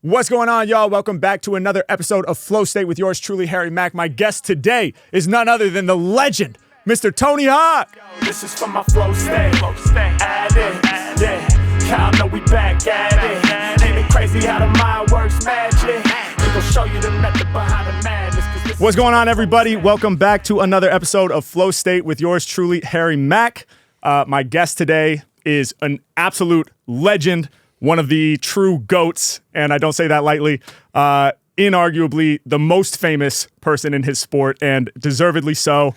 What's going on, y'all? Welcome back to another episode of Flow State with yours truly, Harry Mack. My guest today is none other than the legend, Mr. Tony Hawk. This is for my flow state. Add it, yeah. Y'all know we back at it. Ain't it crazy how the mind works magic? We gon' show you the method behind the madness. What's going on, everybody? Welcome back to another episode of Flow State with yours truly, Harry Mack. My guest today is an absolute legend, one of the true GOATs, and I don't say that lightly, inarguably the most famous person in his sport, and deservedly so.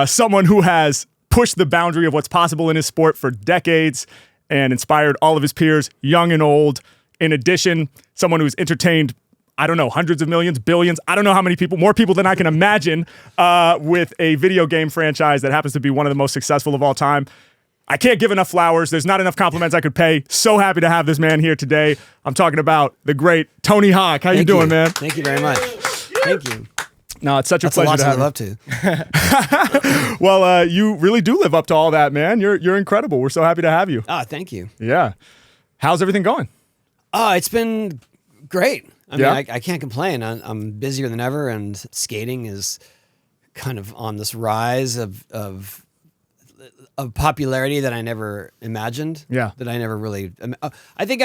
Someone who has pushed the boundary of what's possible in his sport for decades and inspired all of his peers, young and old. In addition, someone who's entertained, I don't know, hundreds of millions, billions, I don't know how many people, more people than I can imagine, with a video game franchise that happens to be one of the most successful of all time. I can't give enough flowers. There's not enough compliments I could pay. So happy to have this man here today. I'm talking about the great Tony Hawk. How you doing, man? Thank you very much. Thank you. No, it's such a pleasure to have to live up to. Well, you really do live up to all that, man. You're incredible. We're so happy to have you. Thank you. Yeah. How's everything going? It's been great. I mean, Yeah? I can't complain. I'm busier than ever, and skating is kind of on this rise of popularity that I never imagined. Yeah. That I never really. I think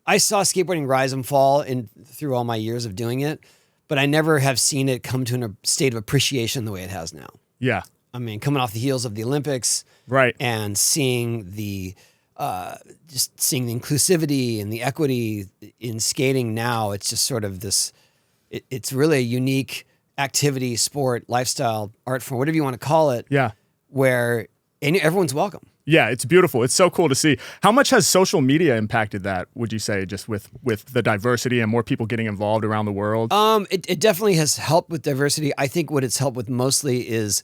I saw skateboarding rise and fall through all my years of doing it, but I never have seen it come to a state of appreciation the way it has now. Yeah. I mean, coming off the heels of the Olympics, Right. and seeing the inclusivity and the equity in skating now, it's just sort of this. It's really a unique activity, sport, lifestyle, art form, whatever you want to call it. Yeah. Where everyone's welcome. Yeah, it's beautiful. It's so cool to see. How much has social media impacted that, would you say, just with the diversity and more people getting involved around the world? It definitely has helped with diversity. I think what it's helped with mostly is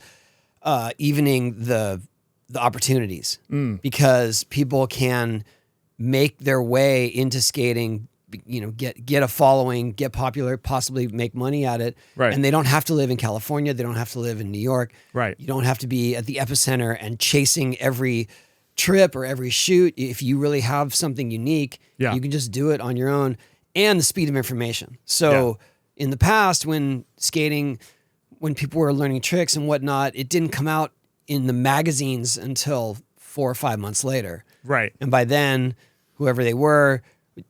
evening the opportunities, because people can make their way into skating, get a following, get popular, possibly make money at it. Right. And they don't have to live in California. They don't have to live in New York. Right. You don't have to be at the epicenter and chasing every trip or every shoot. If you really have something unique, Yeah. you can just do it on your own, and the speed of information. So in the past, when people were learning tricks and whatnot, it didn't come out in the magazines until 4 or 5 months later. Right. And by then, whoever they were,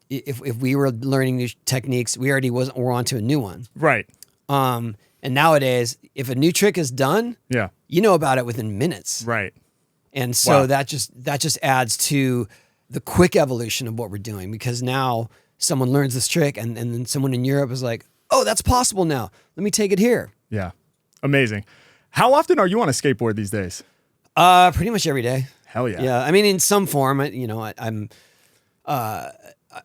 if we were learning new techniques, we already were onto a new one. Right. And nowadays, if a new trick is done, Yeah. you know about it within minutes. Right. And so Wow. that just adds to the quick evolution of what we're doing, because now someone learns this trick and then someone in Europe is like, oh, that's possible now. Let me take it here. Yeah. Amazing. How often are you on a skateboard these days? Pretty much every day. Hell yeah. Yeah. I mean, in some form,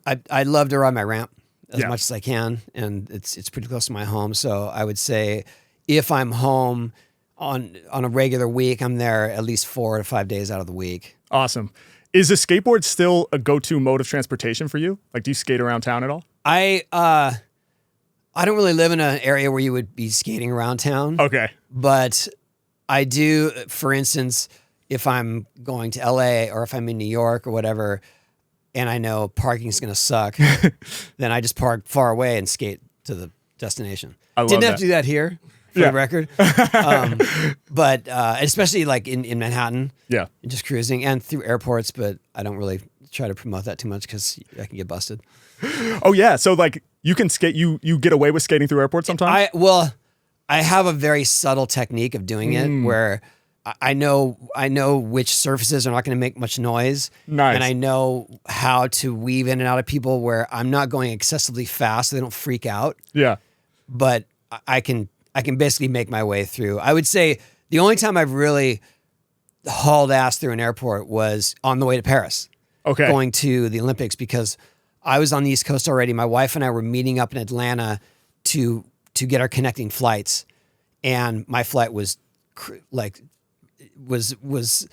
I love to ride my ramp as Yeah. much as I can, and it's pretty close to my home. So I would say if I'm home on a regular week, I'm there at least 4 to 5 days out of the week. Awesome. Is a skateboard still a go-to mode of transportation for you? Like, do you skate around town at all? I don't really live in an area where you would be skating around town. Okay. But I do, for instance, if I'm going to LA or if I'm in New York or whatever, and I know parking's going to suck, then I just park far away and skate to the destination. I love Didn't have that. to do that here, for Yeah. the record. But especially like in Manhattan, Yeah. and just cruising, and through airports, but I don't really try to promote that too much because I can get busted. Oh yeah. So like you can skate, you get away with skating through airports sometimes? I have a very subtle technique of doing it where I know which surfaces are not going to make much noise. Nice. And I know how to weave in and out of people where I'm not going excessively fast so they don't freak out. Yeah. But I can basically make my way through. I would say the only time I've really hauled ass through an airport was on the way to Paris. Okay. Going to the Olympics, because I was on the East Coast already. My wife and I were meeting up in Atlanta to get our connecting flights, and my flight was was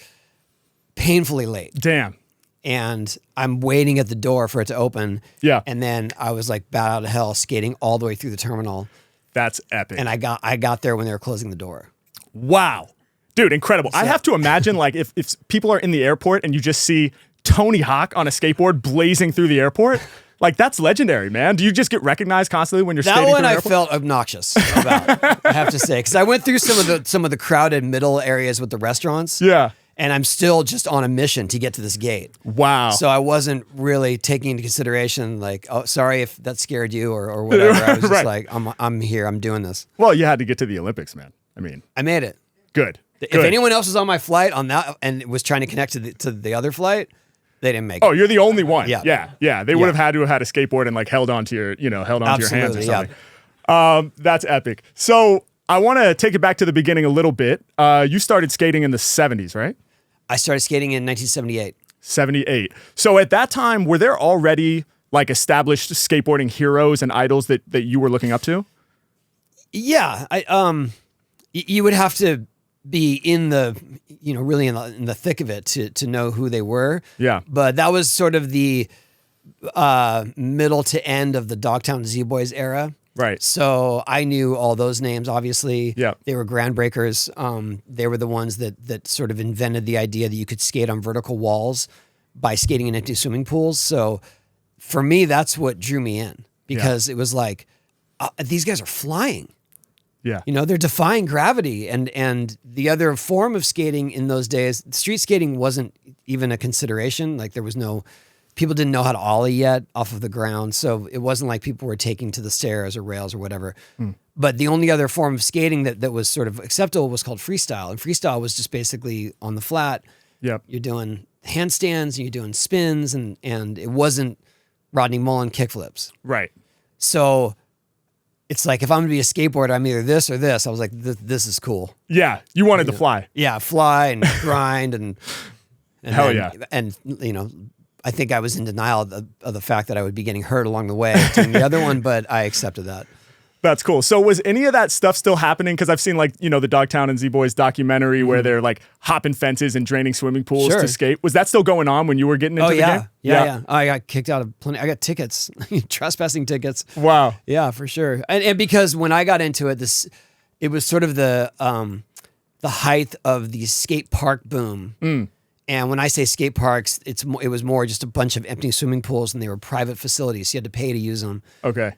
painfully late. Damn. And I'm waiting at the door for it to open. Yeah. And then I was like bat out of hell skating all the way through the terminal. That's epic. And I got there when they were closing the door. Wow. Dude, incredible. I have to imagine, like, if people are in the airport and you just see Tony Hawk on a skateboard blazing through the airport, Like, that's legendary, man. Do you just get recognized constantly when you're That skating one through an I airport? felt obnoxious about, I have to say, because I went through some of the crowded middle areas with the restaurants. Yeah. And I'm still just on a mission to get to this gate. Wow. So I wasn't really taking into consideration, like, oh, sorry if that scared you or whatever. I was just Right. like, I'm here, I'm doing this. Well, you had to get to the Olympics, man. I mean, I made it. good. If anyone else was on my flight on that and was trying to connect to the other flight, they didn't make it. Oh, you're the only one. Yeah. Yeah. They would have had to have had a skateboard and like held onto your, held onto your hands or Absolutely, something. That's epic. So I want to take it back to the beginning a little bit. You started skating in the 70s, right? I started skating in 1978. 78. So at that time, were there already like established skateboarding heroes and idols that you were looking up to? Yeah, you would have to be in the, really in the thick of it to know who they were. Yeah. But that was sort of the middle to end of the Dogtown and Z-Boys era. Right. So I knew all those names, obviously. Yeah. They were groundbreakers. They were the ones that sort of invented the idea that you could skate on vertical walls by skating in empty swimming pools. So for me, that's what drew me in, because it was like, these guys are flying. Yeah. They're defying gravity. And the other form of skating in those days, street skating wasn't even a consideration. Like, there was people didn't know how to ollie yet off of the ground. So it wasn't like people were taking to the stairs or rails or whatever. But the only other form of skating that was sort of acceptable was called freestyle. And freestyle was just basically on the flat. Yep. You're doing handstands and you're doing spins, and it wasn't Rodney Mullen kickflips. Right. So it's like, if I'm gonna be a skateboarder, I'm either this or this. I was like, this is cool. Yeah. You wanted to fly. Yeah, fly and grind and Hell then- yeah. And I think I was in denial of the fact that I would be getting hurt along the way doing the other one, but I accepted that. That's cool. So was any of that stuff still happening? Because I've seen the Dogtown and Z-Boys documentary where they're like hopping fences and draining swimming pools Sure. to skate. Was that still going on when you were getting into the game? Yeah. I got kicked out of plenty. I got tickets, trespassing tickets. Wow. Yeah, for sure. And because when I got into it, it was sort of the height of the skate park boom. And when I say skate parks, it was more just a bunch of empty swimming pools, and they were private facilities. You had to pay to use them. Okay.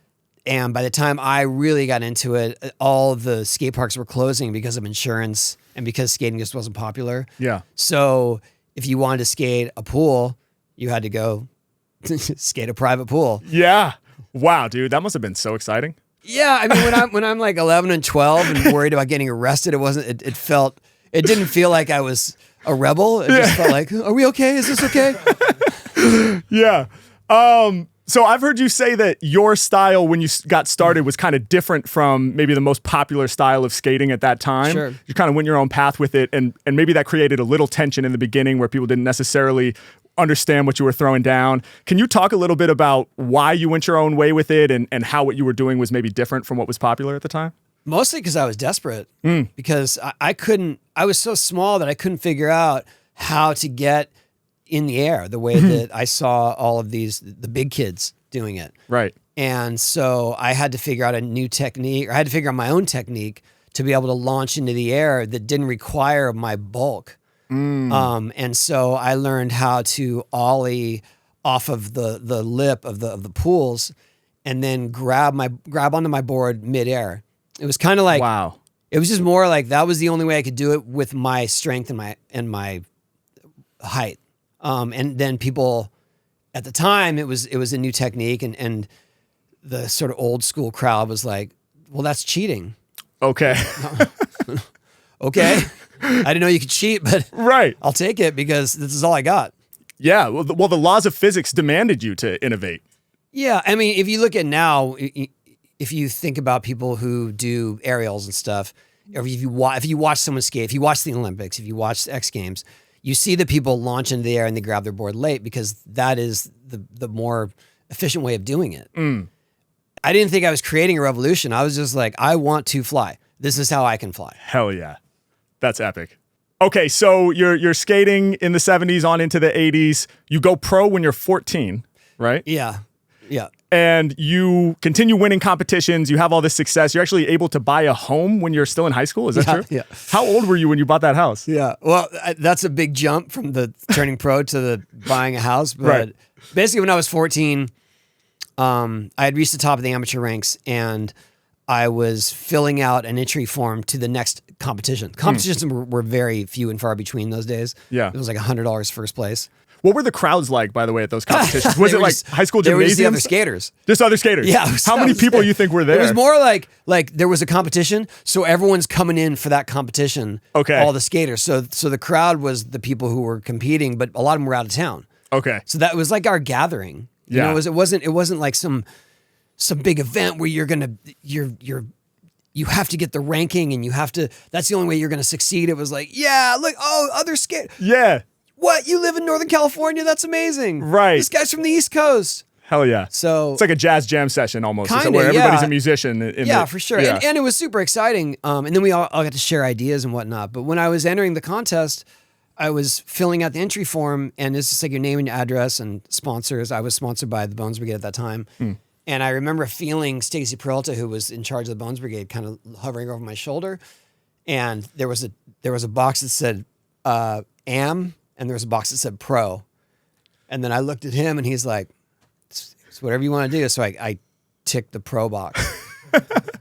And by the time I really got into it, all the skate parks were closing because of insurance and because skating just wasn't popular. Yeah. So if you wanted to skate a pool, you had to go skate a private pool. Yeah. Wow, dude. That must have been so exciting. Yeah, I mean, when I'm like 11 and 12 and worried about getting arrested, it didn't feel like I was a rebel. It just felt like, are we okay? Is this okay? Yeah. So I've heard you say that your style when you got started was kind of different from maybe the most popular style of skating at that time. Sure. You kind of went your own path with it, and maybe that created a little tension in the beginning where people didn't necessarily understand what you were throwing down. Can you talk a little bit about why you went your own way with it and how what you were doing was maybe different from what was popular at the time? Mostly because I was desperate, because I was so small that I couldn't figure out how to get in the air the way that I saw all of the big kids doing it. Right. And so I had to figure out a new technique, or I had to figure out my own technique to be able to launch into the air that didn't require my bulk. And so I learned how to ollie off of the lip of the pools and then grab onto my board midair. It was kind of like, wow. It was just more like that was the only way I could do it with my strength and my height. And then people at the time, it was a new technique, and the sort of old school crowd was like, well, that's cheating. Okay. Okay. I didn't know you could cheat, but Right. I'll take it because this is all I got. Yeah. Well, the laws of physics demanded you to innovate. Yeah. I mean, if you look at now, if you think about people who do aerials and stuff, or if you watch someone skate, if you watch the Olympics, if you watch the X Games, you see the people launch into the air and they grab their board late because that is the more efficient way of doing it. I didn't think I was creating a revolution. I was just like, I want to fly. This is how I can fly. Hell yeah. That's epic. Okay, so you're skating in the 70s on into the 80s. You go pro when you're 14, right? Yeah. Yeah. And you continue winning competitions. You have all this success. You're actually able to buy a home when you're still in high school. Is that true? Yeah. How old were you when you bought that house? Yeah. Well, that's a big jump from the turning pro to the buying a house. But Right. basically when I was 14, I had reached the top of the amateur ranks, and I was filling out an entry form to the next competition. Competitions were very few and far between those days. Yeah. It was like $100 first place. What were the crowds like, by the way, at those competitions? Was it like high school There were just the gymnasiums? other skaters. Just other skaters? Yeah. How many people you think were there? It was more like there was a competition, so everyone's coming in for that competition. Okay. All the skaters. So the crowd was the people who were competing, but a lot of them were out of town. Okay. So that was like our gathering. You Yeah. know, it wasn't like some big event where you have to get the ranking and that's the only way you're gonna succeed. It was like, yeah, look, other skate. Yeah. What? You live in Northern California? That's amazing. Right. This guy's from the East Coast. Hell yeah. So it's like a jazz jam session almost. Kinda, where everybody's yeah. a musician. For sure. Yeah. And it was super exciting. And then we all got to share ideas and whatnot. But when I was entering the contest, I was filling out the entry form, and it's just like your name and your address and sponsors. I was sponsored by the Bones Brigade at that time. And I remember feeling Stacy Peralta, who was in charge of the Bones Brigade, kind of hovering over my shoulder. And there was a box that said AM, and there was a box that said Pro. And then I looked at him, and he's like, it's whatever you want to do. So I ticked the Pro box.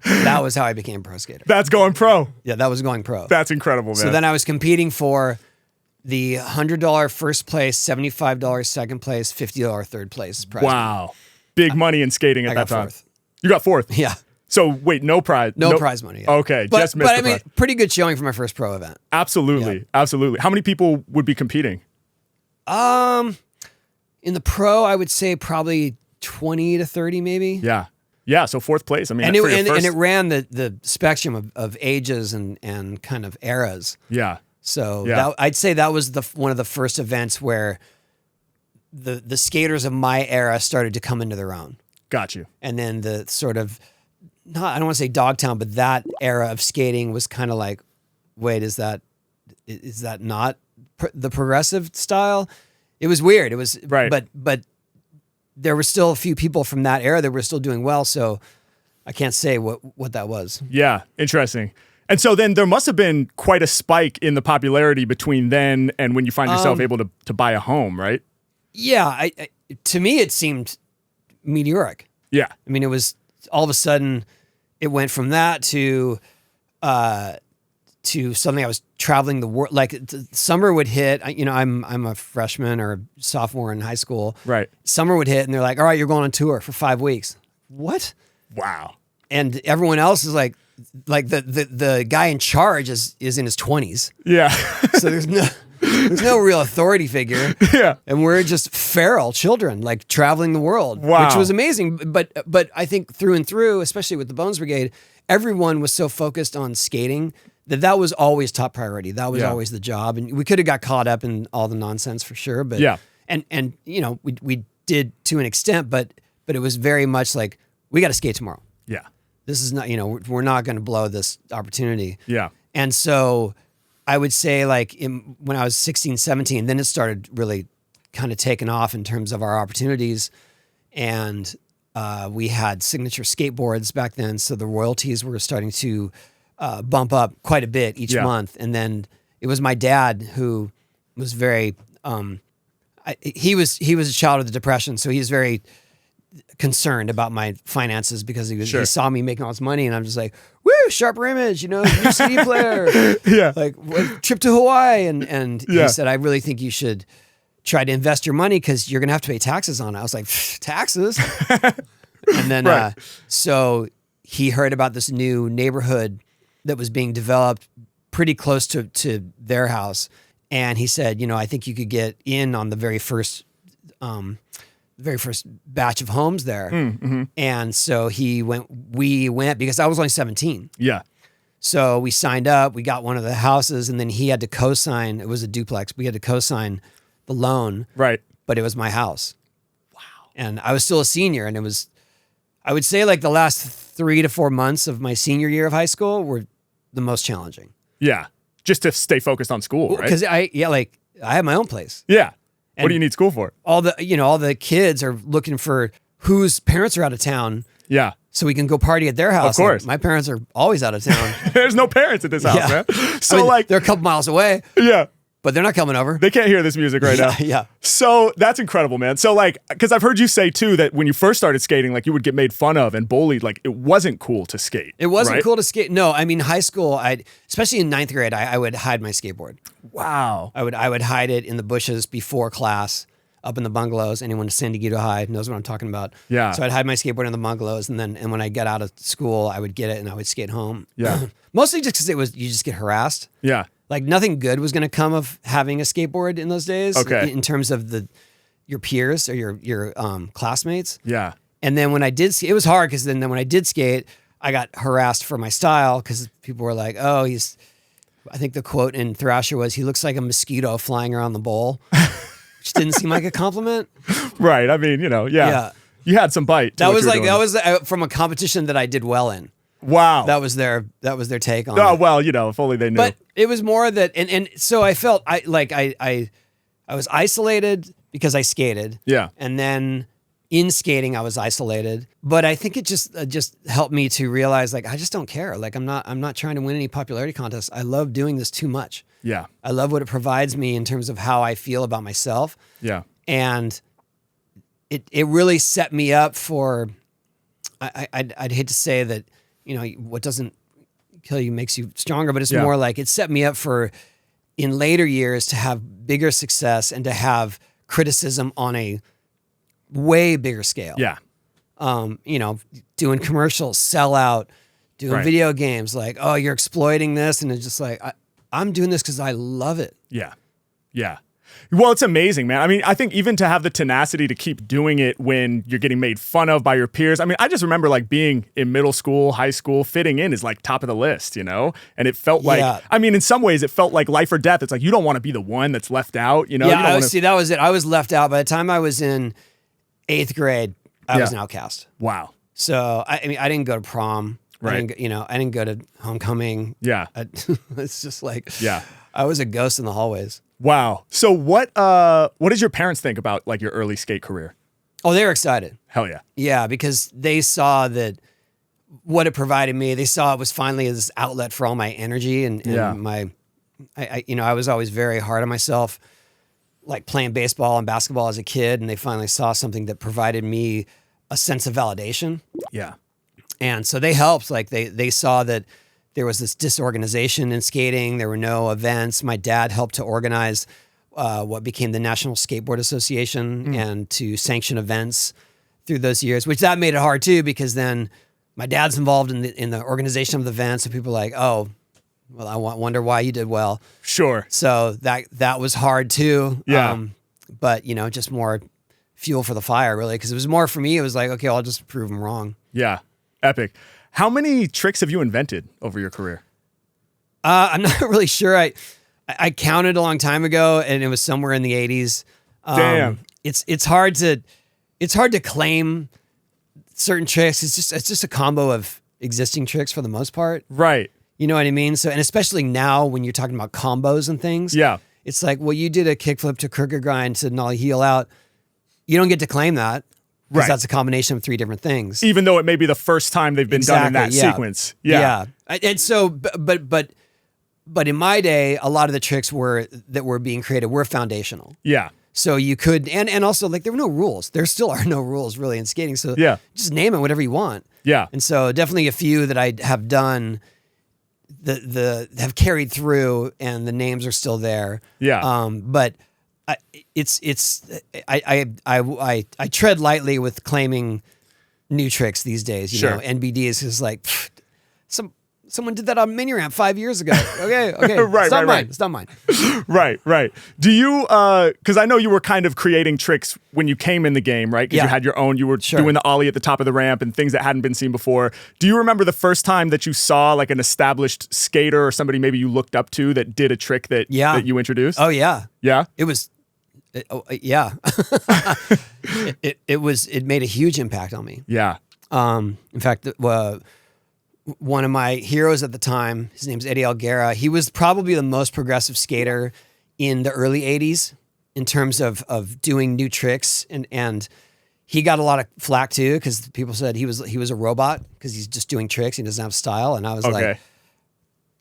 That was how I became a pro skater. That's going pro. Yeah, that was going pro. That's incredible, man. So then I was competing for the $100 first place, $75 second place, $50 third place prize. Wow. Big money in skating at I that got time. fourth. You got fourth? Yeah. So wait, no prize? No prize money. Yeah. Okay, just missed the prize. Pretty good showing for my first pro event. Absolutely. Yeah. Absolutely. How many people would be competing? In the pro, I would say probably 20 to 30 maybe. Yeah. Yeah, so fourth place. I mean, And for your first- it ran the spectrum of ages and kind of eras. Yeah. So Yeah. I'd say that was one of the first events where the skaters of my era started to come into their own. Got you. And then the sort of, I don't want to say Dogtown, but that era of skating was kind of like, wait, is that not the progressive style? It was weird. It was, right. But there were still a few people from that era that were still doing well. So I can't say what that was. Yeah, interesting. And so then there must have been quite a spike in the popularity between then and when you find yourself able to buy a home, right? Yeah, to me it seemed meteoric. Yeah. I mean, it was all of a sudden it went from that to something I was traveling the world. Like summer would hit. I'm a freshman or a sophomore in high school. Right. Summer would hit, and they're like, "All right, you're going on tour for 5 weeks." What? Wow. And everyone else is like the guy in charge is in his 20s. Yeah. So there's no real authority figure. Yeah. And we're just feral children, like traveling the world, Wow. which was amazing. But I think through and through, especially with the Bones Brigade, everyone was so focused on skating that was always top priority. That was always the job. And we could have got caught up in all the nonsense for sure. But yeah. And we did to an extent, but it was very much like, we got to skate tomorrow. Yeah. This is not, we're not going to blow this opportunity. Yeah. And so I would say like when I was 16, 17, then it started really kind of taking off in terms of our opportunities. And we had signature skateboards back then. So the royalties were starting to bump up quite a bit each month. And then it was my dad who was very, he was a child of the Depression. So he's very concerned about my finances because he saw me making all this money, and I'm just like, woo, Sharper Image, new CD player, like trip to Hawaii, and he said, I really think you should try to invest your money because you're gonna have to pay taxes on it. I was like, taxes, and then so he heard about this new neighborhood that was being developed pretty close to their house, and he said, I think you could get in on the very first batch of homes there. Mm-hmm. And so we went because I was only 17. Yeah. So we signed up, we got one of the houses, and then he had to co-sign. It was a duplex. We had to co-sign the loan. Right. But it was my house. Wow. And I was still a senior, and it was, I would say like the last 3 to 4 months of my senior year of high school were the most challenging. Yeah. Just to stay focused on school, right? Because I had my own place. Yeah. And what do you need school for? All the kids are looking for whose parents are out of town. Yeah. So we can go party at their house. Of course. Like, my parents are always out of town. There's no parents at this house, man. So there are a couple miles away. Yeah. but they're not coming over. They can't hear this music right now. Yeah. So that's incredible, man. So like, because I've heard you say too that when you first started skating, like you would get made fun of and bullied. Like it wasn't cool to skate. It wasn't right? cool to skate. No, I mean high school. Especially in 9th grade, I would hide my skateboard. Wow. I would hide it in the bushes before class, up in the bungalows. Anyone in San Diego High knows what I'm talking about. Yeah. So I'd hide my skateboard in the bungalows, and when I got out of school, I would get it and I would skate home. Yeah. Mostly just because you just get harassed. Yeah. Like nothing good was going to come of having a skateboard in those days. Okay. In terms of your peers or your classmates. Yeah. And then when I did, it was hard because then when I did skate, I got harassed for my style because people were like, "Oh, I think the quote in Thrasher was, he looks like a mosquito flying around the bowl," which didn't seem like a compliment. Right. I mean, yeah. You had some bite. That was from a competition that I did well in. Wow. That was their take on Oh, it. well, if only they knew. But it was more that, and so I felt I was isolated because I skated. Yeah. And then in skating, I was isolated. But I think it just helped me to realize, like, I just don't care. Like, I'm not trying to win any popularity contests. I love doing this too much. Yeah. I love what it provides me in terms of how I feel about myself. Yeah. And it really set me up for, I'd hate to say that, what doesn't kill you makes you stronger, but it's more like it set me up for in later years to have bigger success and to have criticism on a way bigger scale. Yeah. Doing commercials, sell out, doing Right. video games, like, oh, you're exploiting this. And it's just like, I'm doing this because I love it. Yeah. Yeah. Well, it's amazing, man. I mean, I think even to have the tenacity to keep doing it when you're getting made fun of by your peers. I mean, I just remember like being in middle school, high school, fitting in is like top of the list, And it felt like, I mean, in some ways it felt like life or death. It's like, you don't want to be the one that's left out, Yeah, that was it. I was left out. By the time I was in 8th grade, I was an outcast. Wow. So, I mean, I didn't go to prom. Right. I didn't go to homecoming. Yeah. It's just like, Yeah. I was a ghost in the hallways. Wow. So what did your parents think about like your early skate career? Oh, they were excited. Hell yeah. Yeah, because they saw that what it provided me. They saw it was finally this outlet for all my energy and I was always very hard on myself, like playing baseball and basketball as a kid, and they finally saw something that provided me a sense of validation. Yeah. And so they helped. Like they saw that there was this disorganization in skating. There were no events. My dad helped to organize what became the National Skateboard Association and to sanction events through those years, which that made it hard too, because then my dad's involved in the organization of the events. So people are like, oh, well, I wonder why you did well. Sure. So that was hard too. Yeah. But just more fuel for the fire, really, because it was more for me. It was like, okay, I'll just prove them wrong. Yeah. Epic. How many tricks have you invented over your career? I'm not really sure. I counted a long time ago, and it was somewhere in the 80s. Damn. It's hard to claim certain tricks. It's just a combo of existing tricks for the most part. Right. You know what I mean? So, and especially now when you're talking about combos and things. Yeah. It's like, well, you did a kickflip to crooked grind to nollie heel out. You don't get to claim that. Because that's a combination of 3 different things. Even though it may be the first time they've been done in that sequence. Yeah. And so, but in my day, a lot of the tricks that were being created were foundational. Yeah. So you could, and also like there were no rules. There still are no rules really in skating. So just name it whatever you want. Yeah. And so definitely a few that I have done that have carried through and the names are still there. Yeah. But I tread lightly with claiming new tricks these days. You know, NBD is just like someone did that on mini ramp 5 years ago. Okay, right, It's not mine. Right. Do you? Because I know you were kind of creating tricks when you came in the game, right? Because you had your own. You were doing the ollie at the top of the ramp and things that hadn't been seen before. Do you remember the first time that you saw like an established skater or somebody maybe you looked up to that did a trick that you introduced? Oh yeah. Yeah. It was. It made a huge impact on me. Yeah. In fact, one of my heroes at the time, his name's Eddie Alguera. He was probably the most progressive skater in the early 80s in terms of doing new tricks. And he got a lot of flack too, because people said he was a robot because he's just doing tricks. He doesn't have style. And I was like,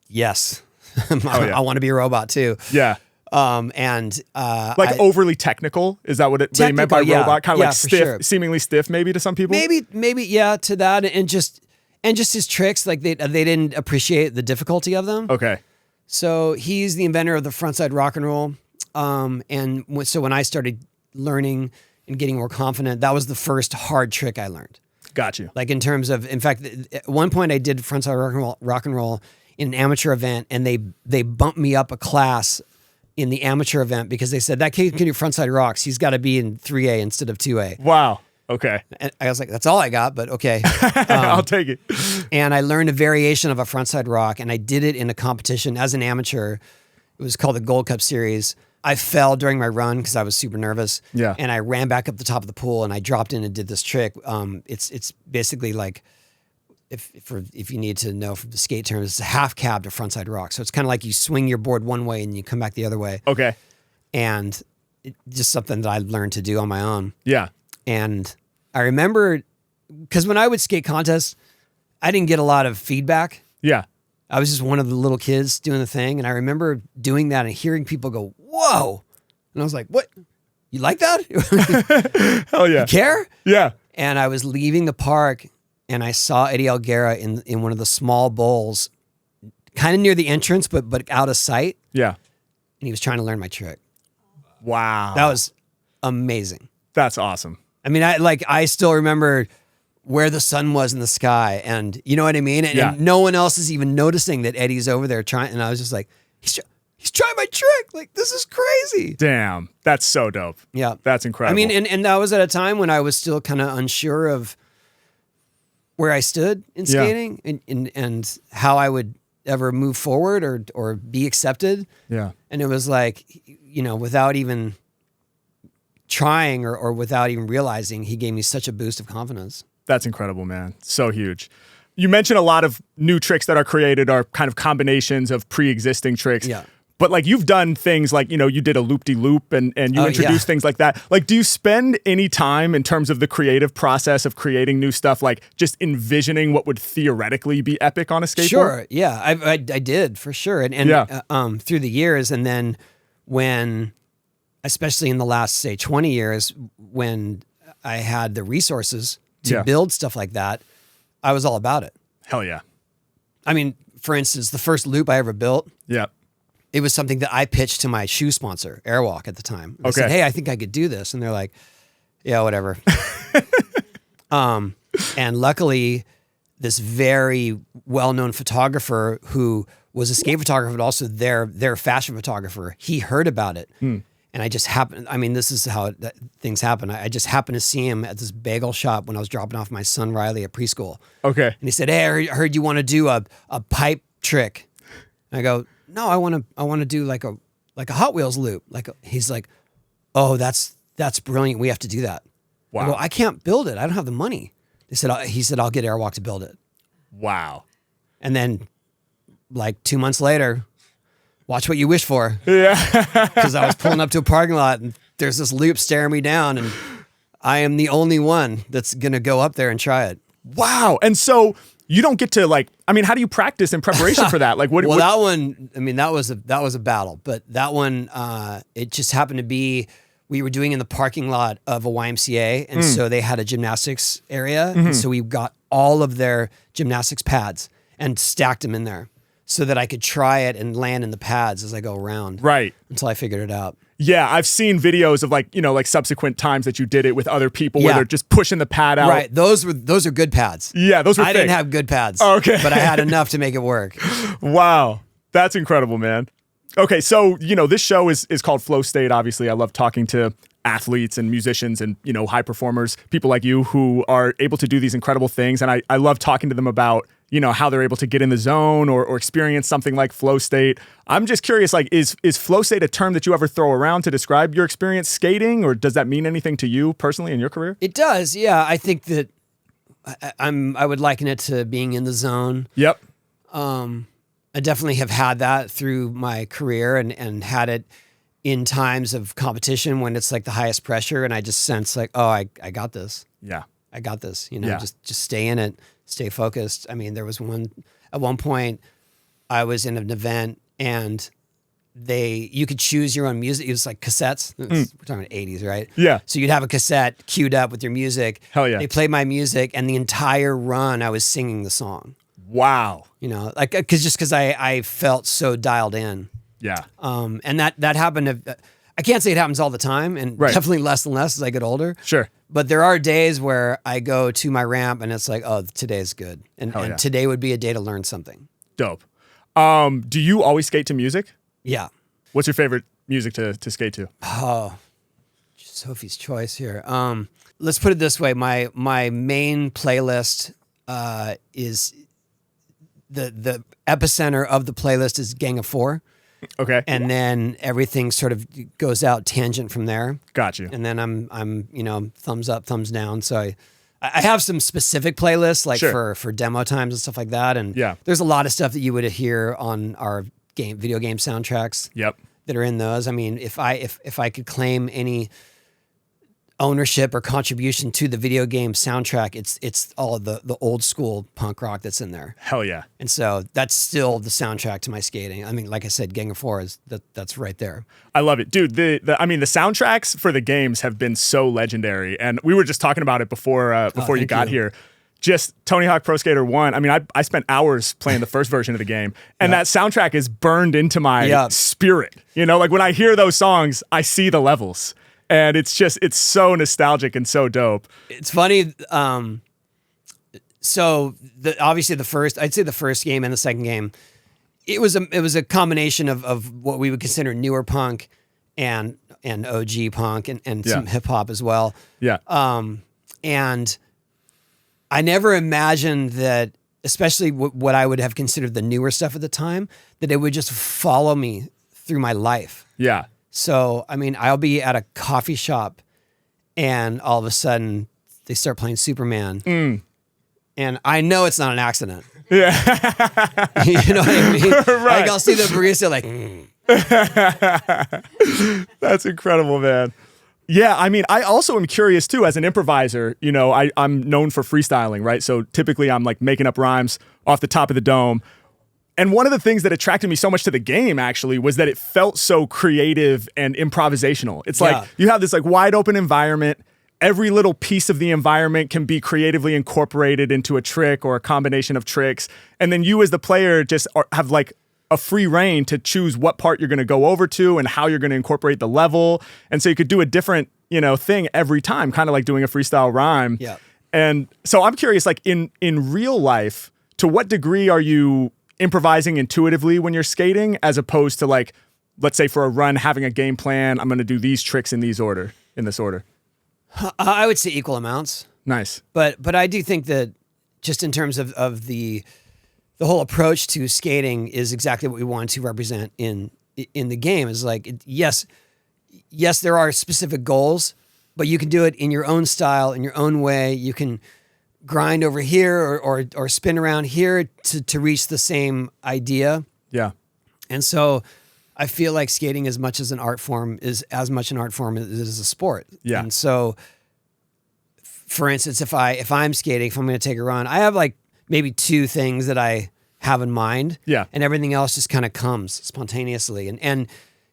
yes, I want to be a robot too. Yeah. Like overly technical? Is that what they meant by robot? Kind of like stiff, sure. seemingly stiff maybe to some people? Maybe, yeah, to that. And just his tricks, like they didn't appreciate the difficulty of them. Okay. So he's the inventor of the frontside rock and roll. So when I started learning and getting more confident, that was the first hard trick I learned. Got you. Like in terms of, in fact, at one point I did frontside rock and roll in an amateur event, and they bumped me up a class in the amateur event because they said that kid can do frontside rocks. He's got to be in 3A instead of 2A. Wow. Okay. And I was like, that's all I got, but okay. I'll take it. And I learned a variation of a frontside rock, and I did it in a competition as an amateur. It was called the Gold Cup Series. I fell during my run because I was super nervous. Yeah. And I ran back up the top of the pool, and I dropped in and did this trick. It's basically like, if you need to know from the skate terms, it's a half cab to frontside rock. So it's kind of like you swing your board one way and you come back the other way. Okay. And just something that I learned to do on my own. Yeah. And I remember, because when I would skate contests, I didn't get a lot of feedback. Yeah. I was just one of the little kids doing the thing. And I remember doing that and hearing people go, whoa. And I was like, what? You like that? Hell yeah. You care? Yeah. And I was leaving the park, and I saw Eddie Alguera in one of the small bowls, kind of near the entrance, but out of sight. Yeah. And he was trying to learn my trick. Wow. That was amazing. That's awesome. I mean, I still remember where the sun was in the sky, and you know what I mean? And no one else is even noticing that Eddie's over there trying. And I was just like, he's trying my trick. Like, this is crazy. Damn. That's so dope. Yeah. That's incredible. I mean, and that was at a time when I was still kind of unsure of where I stood in skating and how I would ever move forward or be accepted. Yeah. And it was like, without even trying or without even realizing, he gave me such a boost of confidence. That's incredible, man. So huge. You mentioned a lot of new tricks that are created are kind of combinations of pre-existing tricks. Yeah. But like you've done things like, you did a loop-de-loop and you introduced things like that. Like, do you spend any time in terms of the creative process of creating new stuff, like just envisioning what would theoretically be epic on a skateboard? Sure. Yeah, I did for sure. And through the years, and then when, especially in the last, say, 20 years, when I had the resources to build stuff like that, I was all about it. Hell yeah. I mean, for instance, the first loop I ever built, Yeah. it was something that I pitched to my shoe sponsor, Airwalk, at the time. I said, hey, I think I could do this. And they're like, yeah, whatever. And luckily, this very well-known photographer who was a skate photographer, but also their fashion photographer, he heard about it. And I just happened, this is how things happen. I just happened to see him at this bagel shop when I was dropping off my son Riley at preschool. Okay. And he said, hey, I heard you want to do a pipe trick. And I go, no, I want to do like a Hot Wheels loop. He's like, oh, that's brilliant. We have to do that. Wow. I go, I can't build it. I don't have the money. He said, I'll get Airwalk to build it. Wow. And then like 2 months later, watch what you wish for. Yeah. Because I was pulling up to a parking lot and there's this loop staring me down, and I am the only one that's going to go up there and try it. Wow. And so you don't get to how do you practice in preparation for that? Like what? Well, that one, that was a battle, but that one, it just happened to be, we were doing in the parking lot of a YMCA. And so they had a gymnastics area. And so we got all of their gymnastics pads and stacked them in there so that I could try it and land in the pads as I go around. Right. Until I figured it out. Yeah, I've seen videos of like subsequent times that you did it with other people where they're just pushing the pad out. Right. Those are good pads. Yeah, those were I didn't have good pads. Oh, okay. But I had enough to make it work. Wow. That's incredible, man. Okay, so, this show is called Flow State. Obviously, I love talking to athletes and musicians and, high performers, people like you who are able to do these incredible things. And I love talking to them about, how they're able to get in the zone or experience something like flow state. I'm just curious, is flow state a term that you ever throw around to describe your experience skating, or does that mean anything to you personally in your career? It does. Yeah. I think that I would liken it to being in the zone. Yep. I definitely have had that through my career and had it in times of competition when it's like the highest pressure, and I just sense like, oh, I got this. Yeah. I got this, just stay in it, stay focused. There was at one point I was in an event and you could choose your own music. It was like cassettes. We're talking about 80s, right? Yeah. So you'd have a cassette queued up with your music. Hell yeah. They played my music, and the entire run I was singing the song. Wow. You know, like because I felt so dialed in. Yeah. And that happened. I can't say it happens all the time, and definitely less and less as I get older. Sure. But there are days where I go to my ramp and it's like, oh, today's good, and today would be a day to learn something. Dope. Do you always skate to music? Yeah. What's your favorite music to skate to? Oh, Sophie's choice here. Let's put it this way: my main playlist is the epicenter of the playlist is Gang of Four. Okay. And then everything sort of goes out tangent from there. Got you. And then I'm thumbs up, thumbs down. So I have some specific playlists like for demo times and stuff like that. And there's a lot of stuff that you would hear on our video game soundtracks. Yep. That are in those. I mean, if I could claim any ownership or contribution to the video game soundtrack, it's all of the old school punk rock that's in there. Hell yeah. And so that's still the soundtrack to my skating. I mean, like I said, Gang of Four that's right there. I love it. Dude, the soundtracks for the games have been so legendary. And we were just talking about it before you got here. Just Tony Hawk Pro Skater 1. I mean, I spent hours playing the first version of the game, and that soundtrack is burned into my spirit. You know, like when I hear those songs, I see the levels. And it's so nostalgic and so dope. It's funny. So obviously I'd say the first game and the second game, it was a combination of what we would consider newer punk and OG punk and some hip hop as well. Yeah. And I never imagined that, especially what I would have considered the newer stuff at the time, that it would just follow me through my life. Yeah. So, I mean, I'll be at a coffee shop and all of a sudden they start playing Superman. And I know it's not an accident. Yeah. You know what I mean? Right. Like I'll see the barista like, That's incredible, man. Yeah, I mean, I also am curious too, as an improviser, you know, I'm known for freestyling, right? So typically I'm like making up rhymes off the top of the dome. And one of the things that attracted me so much to the game actually was that it felt so creative and improvisational. It's like you have this like wide open environment. Every little piece of the environment can be creatively incorporated into a trick or a combination of tricks. And then you as the player just have like a free reign to choose what part you're going to go over to and how you're going to incorporate the level. And so you could do a different, you know, thing every time, kind of like doing a freestyle rhyme. Yeah. And so I'm curious, like in real life, to what degree are you improvising intuitively when you're skating, as opposed to like, let's say for a run, having a game plan, I'm going to do these tricks in this order. I would say equal amounts. Nice. But I do think that just in terms of the whole approach to skating is exactly what we want to represent in the game. Is like, yes, there are specific goals, but you can do it in your own style, in your own way. You can grind over here or spin around here to reach the same idea. Yeah. And so I feel like skating as much as an art form is as much an art form as it is a sport. Yeah. And so for instance, if I'm skating, if I'm going to take a run, I have like maybe two things that I have in mind. Yeah. And everything else just kind of comes spontaneously. And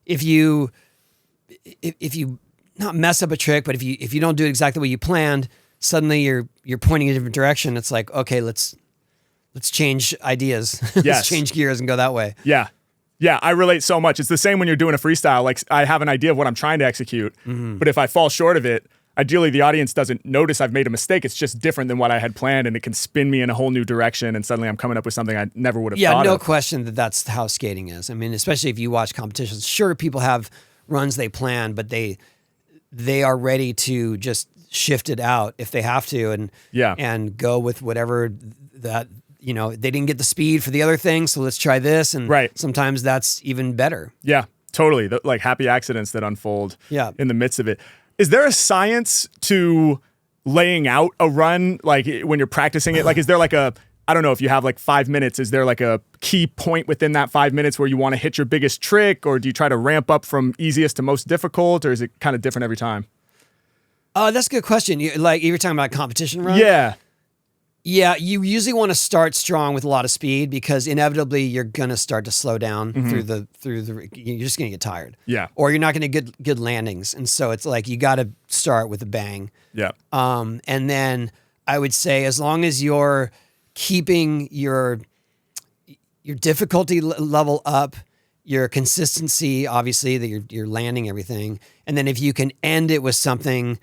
if you not mess up a trick, but if you don't do it exactly what you planned, suddenly you're pointing in a different direction. It's like, okay, let's change ideas. Let's change gears and go that way. Yeah. Yeah, I relate so much. It's the same when you're doing a freestyle. Like, I have an idea of what I'm trying to execute, but if I fall short of it, ideally the audience doesn't notice I've made a mistake. It's just different than what I had planned, and it can spin me in a whole new direction, and suddenly I'm coming up with something I never would have thought of. Yeah, no question that's how skating is. I mean, especially if you watch competitions. Sure, people have runs they plan, but they are ready to just shift it out if they have to, and go with whatever that, you know, they didn't get the speed for the other thing, so let's try this. And sometimes that's even better. Yeah, totally. Like happy accidents that unfold in the midst of it. Is there a science to laying out a run, like when you're practicing it? Like, is there like I don't know, if you have like 5 minutes, is there like a key point within that 5 minutes where you want to hit your biggest trick, or do you try to ramp up from easiest to most difficult, or is it kind of different every time? That's a good question. You were talking about competition run? Yeah. Yeah, you usually want to start strong with a lot of speed because inevitably you're gonna start to slow down through the. You're just gonna get tired. Yeah. Or you're not gonna get good landings, and so it's like you got to start with a bang. Yeah. And then I would say as long as you're keeping your difficulty level up, your consistency, obviously that you're landing everything, and then if you can end it with something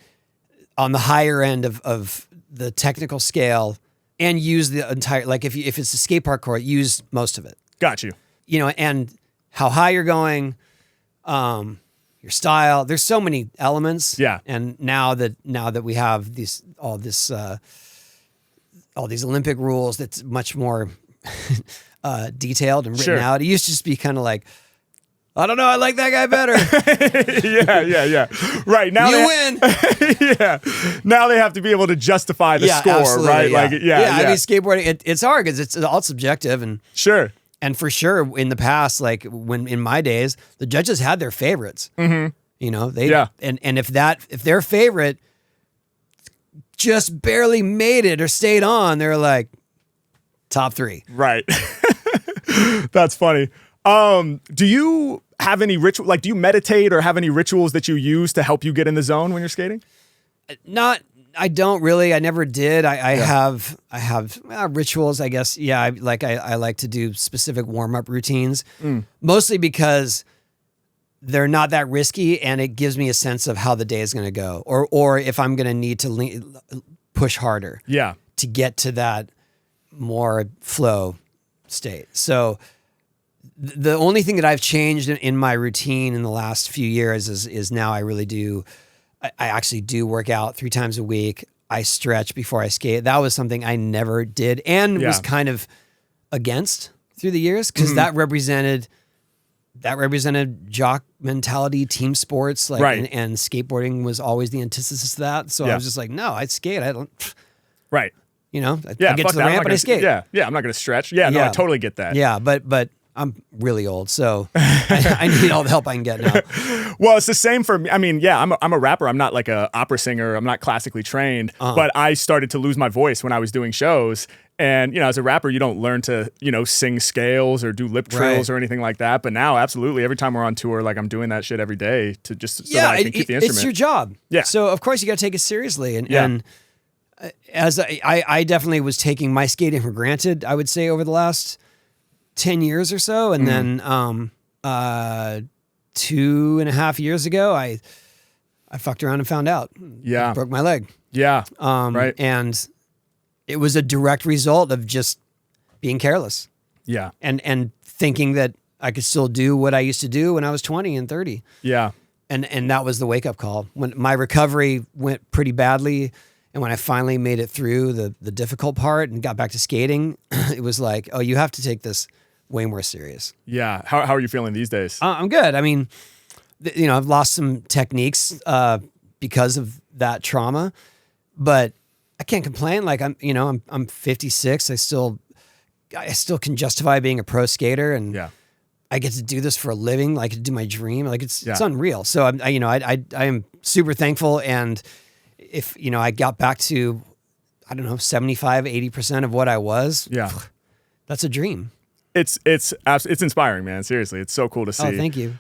on the higher end of the technical scale. And use the entire, like if it's a skate park court, use most of it. Got you. You know, and how high you're going, your style. There's so many elements. Yeah. And now that we have all these Olympic rules, that's much more detailed and written out. It used to just be kind of like, I don't know, I like that guy better. Yeah. Right. Now you win. Yeah. Now they have to be able to justify the score, absolutely, right? Yeah. Like, I mean, skateboarding, it's hard because it's all subjective. And sure. And for sure, in the past, like when in my days, the judges had their favorites. Mm-hmm. You know, and if their favorite just barely made it or stayed on, they're like top 3. Right. That's funny. Do you have any ritual? Like, do you meditate or have any rituals that you use to help you get in the zone when you're skating? I don't really. I never did. I have rituals, I guess. Yeah. I like to do specific warm up routines, mostly because they're not that risky, and it gives me a sense of how the day is going to go, or if I'm going to need to push harder. Yeah. To get to that more flow state. So the only thing that I've changed in my routine in the last few years is now I really do. I actually do work out 3 times a week. I stretch before I skate. That was something I never did and was kind of against through the years because that represented jock mentality, team sports, like, and skateboarding was always the antithesis of that. So I was just like, no, I skate. I don't. Right. You know, I get to the ramp and I skate. Yeah. I'm not going to stretch. Yeah. No, I totally get that. Yeah, but I'm really old, so I need all the help I can get now. Well, it's the same for me. I mean, yeah, I'm a rapper. I'm not like a opera singer. I'm not classically trained, but I started to lose my voice when I was doing shows. And, you know, as a rapper, you don't learn to, you know, sing scales or do lip trills or anything like that. But now, absolutely, every time we're on tour, like I'm doing that shit every day to just so that I can keep the instrument. It's your job. Yeah. So, of course, you got to take it seriously. And as I definitely was taking my skating for granted, I would say, over the last 10 years or so. And then 2.5 years ago, I fucked around and found out. Yeah. I broke my leg. Yeah. Right. And it was a direct result of just being careless. Yeah. And thinking that I could still do what I used to do when I was 20 and 30. Yeah. And that was the wake-up call. When my recovery went pretty badly, and when I finally made it through the difficult part and got back to skating, it was like, oh, you have to take this way more serious. Yeah. How are you feeling these days? I'm good. I mean, you know, I've lost some techniques because of that trauma, but I can't complain. Like I'm 56. I still can justify being a pro skater, and I get to do this for a living. Like, to do my dream. Like, it's unreal. So I am super thankful. And if, you know, I got back to, I don't know, 75, 80% of what I was, that's a dream. It's inspiring, man. Seriously. It's so cool to see. Oh, thank you.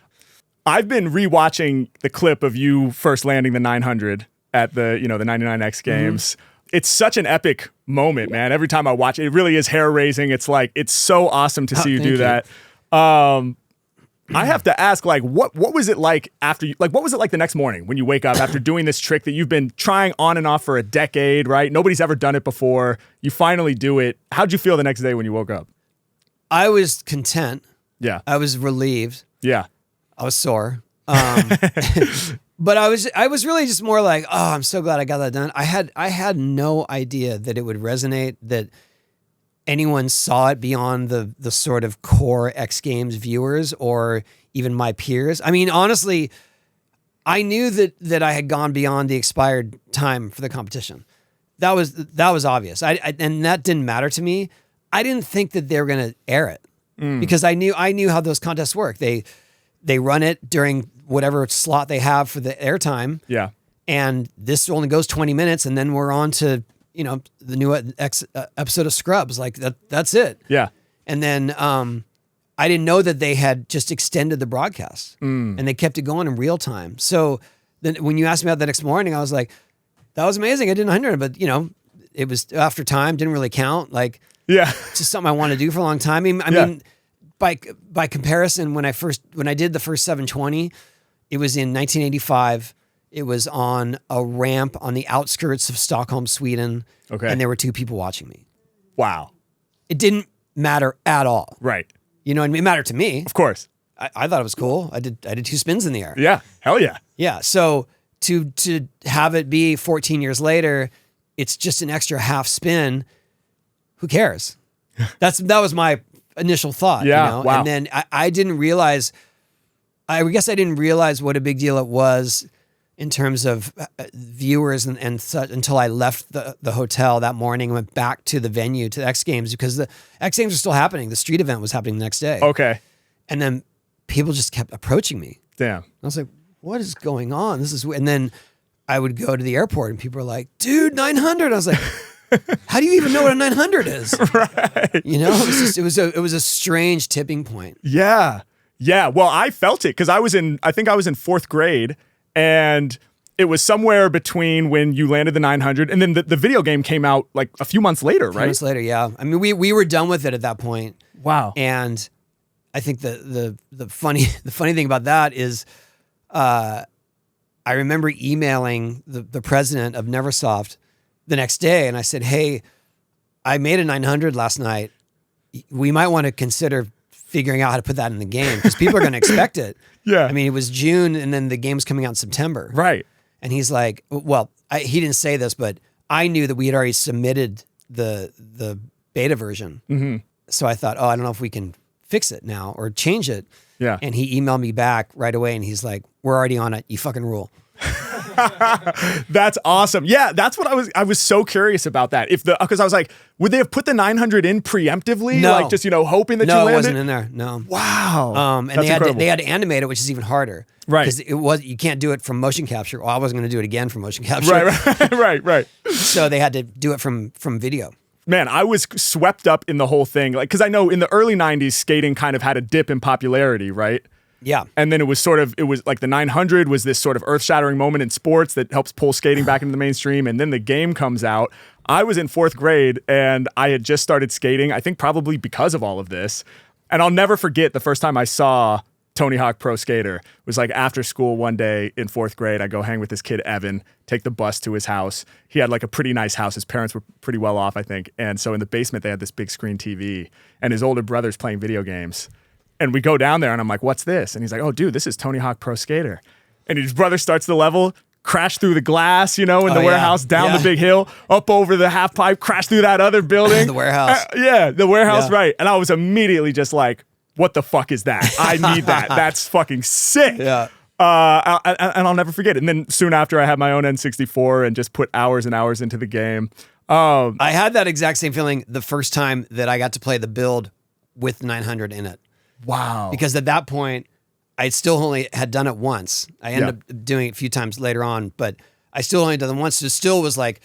I've been rewatching the clip of you first landing the 900 at the 99X games. It's such an epic moment, man. Every time I watch it, it really is hair raising. It's like, it's so awesome to see you do that. I have to ask, like, what was it like after you, like, what was it like the next morning when you wake up after doing this trick that you've been trying on and off for a decade, right? Nobody's ever done it before. You finally do it. How'd you feel the next day when you woke up? I was content. Yeah. I was relieved. Yeah. I was sore. But I was really just more like, oh, I'm so glad I got that done. I had no idea that it would resonate, that anyone saw it beyond the sort of core X Games viewers or even my peers. I mean, honestly, I knew that I had gone beyond the expired time for the competition. That was obvious. And that didn't matter to me. I didn't think that they were going to air it because I knew how those contests work. They run it during whatever slot they have for the airtime. Yeah. And this only goes 20 minutes, and then we're on to, you know, the new episode of Scrubs. Like that's it. Yeah. And then I didn't know that they had just extended the broadcast and they kept it going in real time. So then when you asked me out the next morning, I was like, that was amazing. I did 900, but you know, it was after time, didn't really count. Like, yeah, it's just something I wanted to do for a long time. I mean, by comparison, when I did the first 720, it was in 1985. It was on a ramp on the outskirts of Stockholm, Sweden. Okay. And there were 2 people watching me. Wow. It didn't matter at all. Right. You know what I mean? It mattered to me. Of course. I thought it was cool. I did 2 spins in the air. Yeah. Hell yeah. Yeah. So to have it be 14 years later, it's just an extra half spin. Who cares? That was my initial thought. Yeah. You know? Wow. And then I didn't realize, I guess I didn't realize what a big deal it was in terms of viewers and such until I left the hotel that morning and went back to the venue, to the X Games, because the X Games are still happening. The street event was happening the next day. Okay. And then people just kept approaching me. Damn. I was like, what is going on? This is, and then I would go to the airport and people were like, dude, 900. I was like, how do you even know what a 900 is? Right. You know, it was a strange tipping point. Yeah. Yeah. Well, I felt it because I think I was in 4th grade, and it was somewhere between when you landed the 900 and then the video game came out like a few months later, right? A few months later, yeah. I mean, we were done with it at that point. Wow. And I think the funny thing about that is, I remember emailing the president of Neversoft the next day, and I said, "Hey, I made a 900 last night. We might want to consider figuring out how to put that in the game because people are going to expect it." Yeah. I mean, it was June, and then the game's coming out in September. Right. And he's like, "Well, he didn't say this, but I knew that we had already submitted the beta version. Mm-hmm. So I thought, oh, I don't know if we can fix it now or change it." Yeah. And he emailed me back right away, and he's like, "We're already on it. You fucking rule." That's awesome. Yeah, that's what I was so curious about that. Because I was like, would they have put the 900 in preemptively? No. Like just, hoping that you No, landed? it wasn't in there. No. Wow. And That's they incredible. had to animate it, which is even harder. Right. Because you can't do it from motion capture. Well, I wasn't going to do it again from motion capture. Right. So they had to do it from video. Man, I was swept up in the whole thing. Like, because I know in the early 90s, skating kind of had a dip in popularity, right? Yeah. And then it was like the 900 was this sort of earth-shattering moment in sports that helps pull skating back into the mainstream. And then the game comes out. I was in 4th grade and I had just started skating, I think probably because of all of this. And I'll never forget the first time I saw Tony Hawk Pro Skater. It was like after school one day in 4th grade. I go hang with this kid, Evan, take the bus to his house. He had like a pretty nice house. His parents were pretty well off, I think. And so in the basement, they had this big screen TV and his older brother's playing video games. And we go down there and I'm like, what's this? And he's like, oh, dude, this is Tony Hawk Pro Skater. And his brother starts the level, crash through the glass, in the warehouse, down the big hill, up over the half pipe, crash through that other building. The warehouse. The warehouse, right. And I was immediately just like, what the fuck is that? I need that. That's fucking sick. Yeah. And I'll never forget it. And then soon after, I had my own N64 and just put hours and hours into the game. I had that exact same feeling the first time that I got to play the build with 900 in it. Wow. Because at that point, I still only had done it once. I ended up doing it a few times later on, but I still only done it once. So it still was like,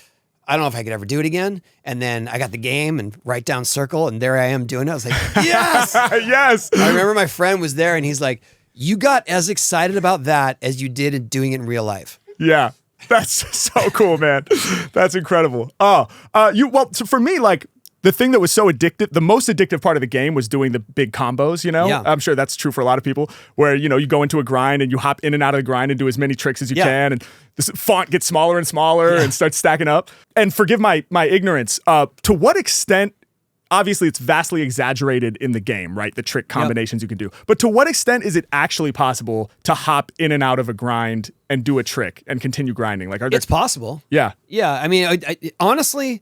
I don't know if I could ever do it again. And then I got the game and write down circle, and there I am doing it. I was like, yes! Yes! I remember my friend was there, and he's like, you got as excited about that as you did in doing it in real life. Yeah. That's so cool, man. That's incredible. So for me, like, the thing that was so addictive, the most addictive part of the game was doing the big combos, Yeah. I'm sure that's true for a lot of people, where, you go into a grind and you hop in and out of the grind and do as many tricks as you can, and this font gets smaller and smaller and starts stacking up. And forgive my ignorance, to what extent, obviously it's vastly exaggerated in the game, right? The trick combinations you can do. But to what extent is it actually possible to hop in and out of a grind and do a trick and continue grinding? Like, It's possible. Yeah. Yeah. I mean, I honestly,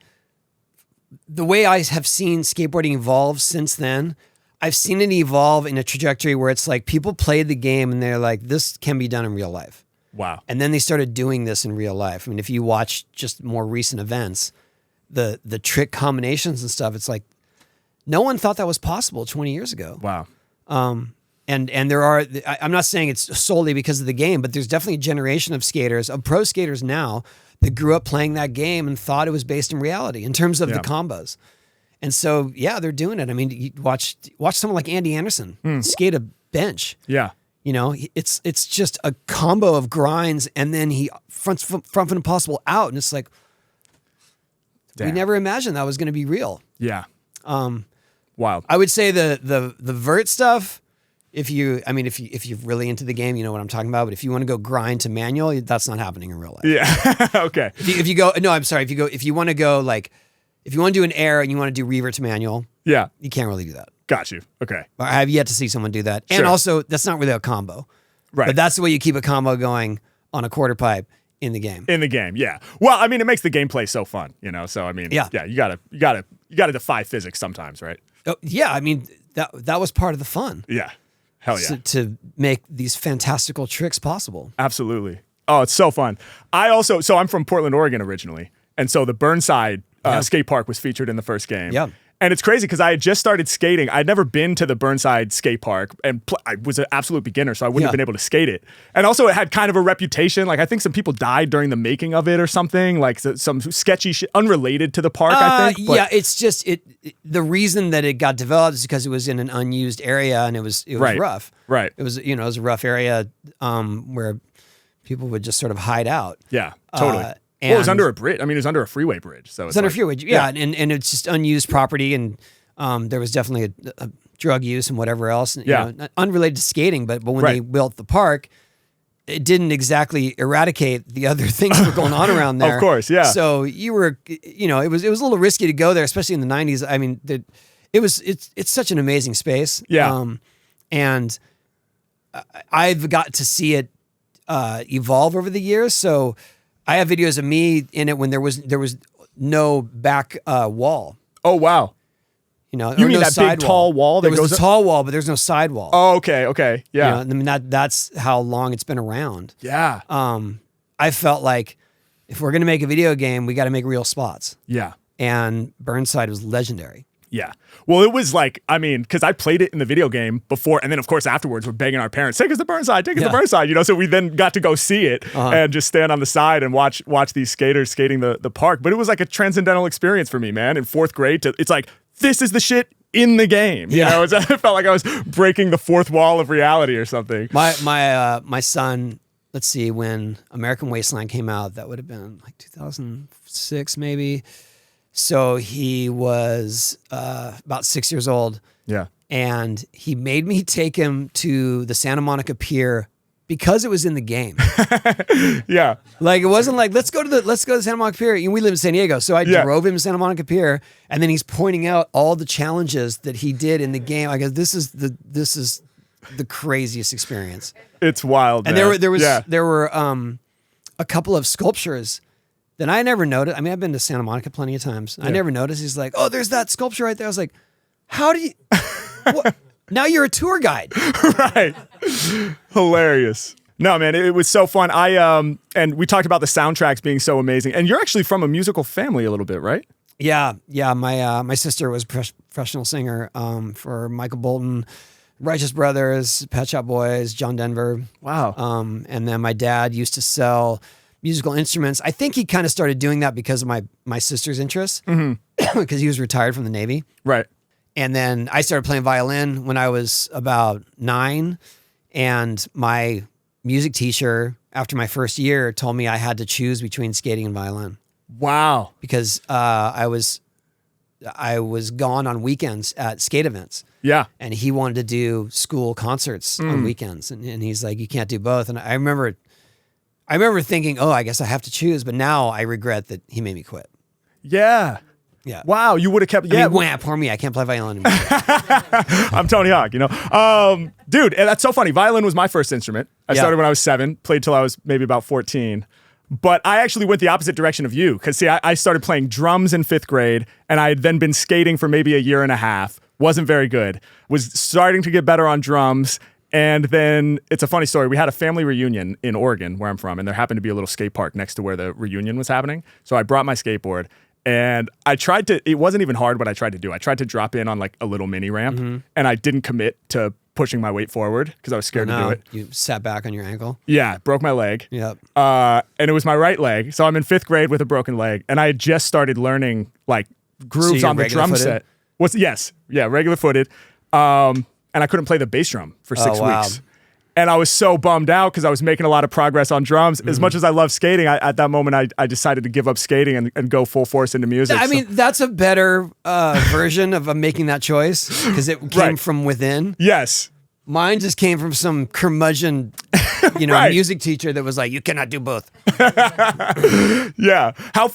the way I have seen skateboarding evolve since then, I've seen it evolve in a trajectory where it's like people played the game and they're like, this can be done in real life. Wow. And then they started doing this in real life. I mean, if you watch just more recent events, the trick combinations and stuff, it's like no one thought that was possible 20 years ago. Wow. And there are, I'm not saying it's solely because of the game, but there's definitely a generation of skaters, of pro skaters now, that grew up playing that game and thought it was based in reality in terms of the combos. And so, yeah, they're doing it. I mean, you watch someone like Andy Anderson skate a bench. Yeah. You know, it's just a combo of grinds, and then he front foot impossible out, and it's like, we never imagined that was going to be real. Yeah. Wild. I would say the vert stuff. If you're really into the game, you know what I'm talking about. But if you want to go grind to manual, that's not happening in real life. Yeah. Okay. If you want to go like, if you want to do an air and you want to do revert to manual, Yeah. you can't really do that. Got you. Okay. I have yet to see someone do that. And Sure. also, that's not really a combo. Right. But that's the way you keep a combo going on a quarter pipe in the game. In the game, yeah. Well, I mean, it makes the gameplay so fun, you know. So I mean, Yeah. you gotta defy physics sometimes, right? Oh, yeah, I mean, that was part of the fun. Yeah. Hell yeah. To make these fantastical tricks possible. Absolutely. Oh, it's so fun. So I'm from Portland, Oregon originally. And so the Burnside skate park was featured in the first game. Yeah. And it's crazy because I had just started skating. I'd never been to the Burnside skate park, and I was an absolute beginner, so I wouldn't have been able to skate it. And also, it had kind of a reputation. Like, I think some people died during the making of it or something, like some sketchy shit, unrelated to the park, I think. But yeah, it's just, the reason that it got developed is because it was in an unused area, and it was rough. Right. It was, it was a rough area where people would just sort of hide out. Yeah, totally. Well, it was under a bridge. I mean, it was under a freeway bridge. So it's under a freeway. Yeah, and it's just unused property, and there was definitely a drug use and whatever else. You know, unrelated to skating, but when they built the park, it didn't exactly eradicate the other things that were going on around there. Of course, yeah. So you were, it was a little risky to go there, especially in the 90s. I mean, it's such an amazing space. Yeah. And I've got to see it evolve over the years. So I have videos of me in it when there was no back wall. Oh, wow. You mean no that big tall wall that there goes was a tall wall, but there's no side wall. Oh, okay. Yeah. I mean, that's how long it's been around. Yeah. I felt like if we're going to make a video game, we got to make real spots. Yeah. And Burnside was legendary. Yeah. Well, it was like, I mean, because I played it in the video game before, and then of course afterwards we're begging our parents, take us to Burnside, to Burnside, So we then got to go see it and just stand on the side and watch these skaters skating the park. But it was like a transcendental experience for me, man. In fourth grade, it's like, this is the shit in the game. You know, I felt like I was breaking the fourth wall of reality or something. My son, let's see, when American Wasteland came out, that would have been like 2006 maybe. So he was about 6 years old. Yeah. And he made me take him to the Santa Monica Pier because it was in the game. Yeah. Like, it wasn't like, let's go to the Santa Monica Pier. We live in San Diego. So I drove him to Santa Monica Pier, and then he's pointing out all the challenges that he did in the game. I go, this is the craziest experience. It's wild. And man. there were a couple of sculptures that I never noticed. I mean, I've been to Santa Monica plenty of times. I never noticed. He's like, oh, there's that sculpture right there. I was like, how do you... what? Now you're a tour guide. Right. Hilarious. No, man, it was so fun. And we talked about the soundtracks being so amazing. And you're actually from a musical family a little bit, right? Yeah. My sister was a professional singer for Michael Bolton, Righteous Brothers, Pet Shop Boys, John Denver. Wow. And then my dad used to sell musical instruments. I think he kind of started doing that because of my sister's interests, because he was retired from the Navy. Right. And then I started playing violin when I was about 9, and my music teacher, after my first year, told me I had to choose between skating and violin. Wow. Because I was gone on weekends at skate events. Yeah. And he wanted to do school concerts on weekends, and he's like, you can't do both. And I remember thinking, oh, I guess I have to choose, but now I regret that he made me quit. Yeah. Yeah. Wow, you would have kept... Yeah. I mean, poor me. I can't play violin anymore. I'm Tony Hawk, dude, and that's so funny. Violin was my first instrument. I started when I was 7, played till I was maybe about 14. But I actually went the opposite direction of you, because, see, I started playing drums in 5th grade, and I had then been skating for maybe a year and a half. Wasn't very good. Was starting to get better on drums. And then it's a funny story. We had a family reunion in Oregon, where I'm from, and there happened to be a little skate park next to where the reunion was happening. So I brought my skateboard, and I tried to, it wasn't even hard what I tried to do. I tried to drop in on like a little mini ramp, and I didn't commit to pushing my weight forward because I was scared to do it. You sat back on your ankle. Yeah, broke my leg. Yep. And it was my right leg. So I'm in 5th grade with a broken leg, and I had just started learning like grooves on the drum set. Regular footed. And I couldn't play the bass drum for 6 weeks. And I was so bummed out because I was making a lot of progress on drums. As much as I love skating, at that moment, I decided to give up skating and go full force into music. I mean, that's a better version of making that choice because it came from within. Yes. Mine just came from some curmudgeon, music teacher that was like, you cannot do both. Yeah. How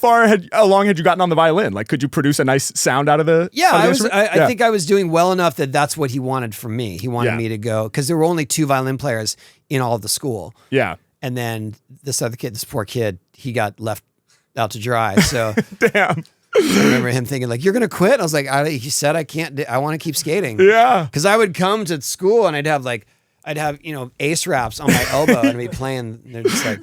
along had you gotten on the violin? Like, could you produce a nice sound out of the? Yeah, I think I was doing well enough that that's what he wanted from me. He wanted me to go because there were only 2 violin players in all of the school. Yeah. And then this poor kid, he got left out to dry. So damn. I remember him thinking like, "You're gonna quit?" I was like, "He said I can't. I want to keep skating." Yeah. Because I would come to school and I'd have ace wraps on my elbow and I'd be playing. They're just like,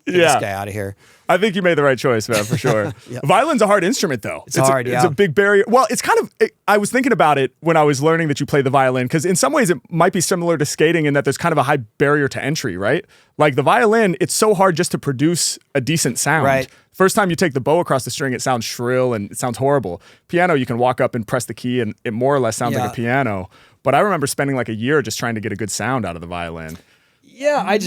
"Get this guy out of here." I think you made the right choice, man, for sure. Yep. Violin's a hard instrument, though. It's hard. It's a big barrier. Well, it's kind of. I was thinking about it when I was learning that you play the violin, because in some ways it might be similar to skating in that there's kind of a high barrier to entry, right? Like the violin, it's so hard just to produce a decent sound. Right. First time you take the bow across the string, it sounds shrill and it sounds horrible. Piano, you can walk up and press the key and it more or less sounds like a piano. But I remember spending like a year just trying to get a good sound out of the violin. Yeah, I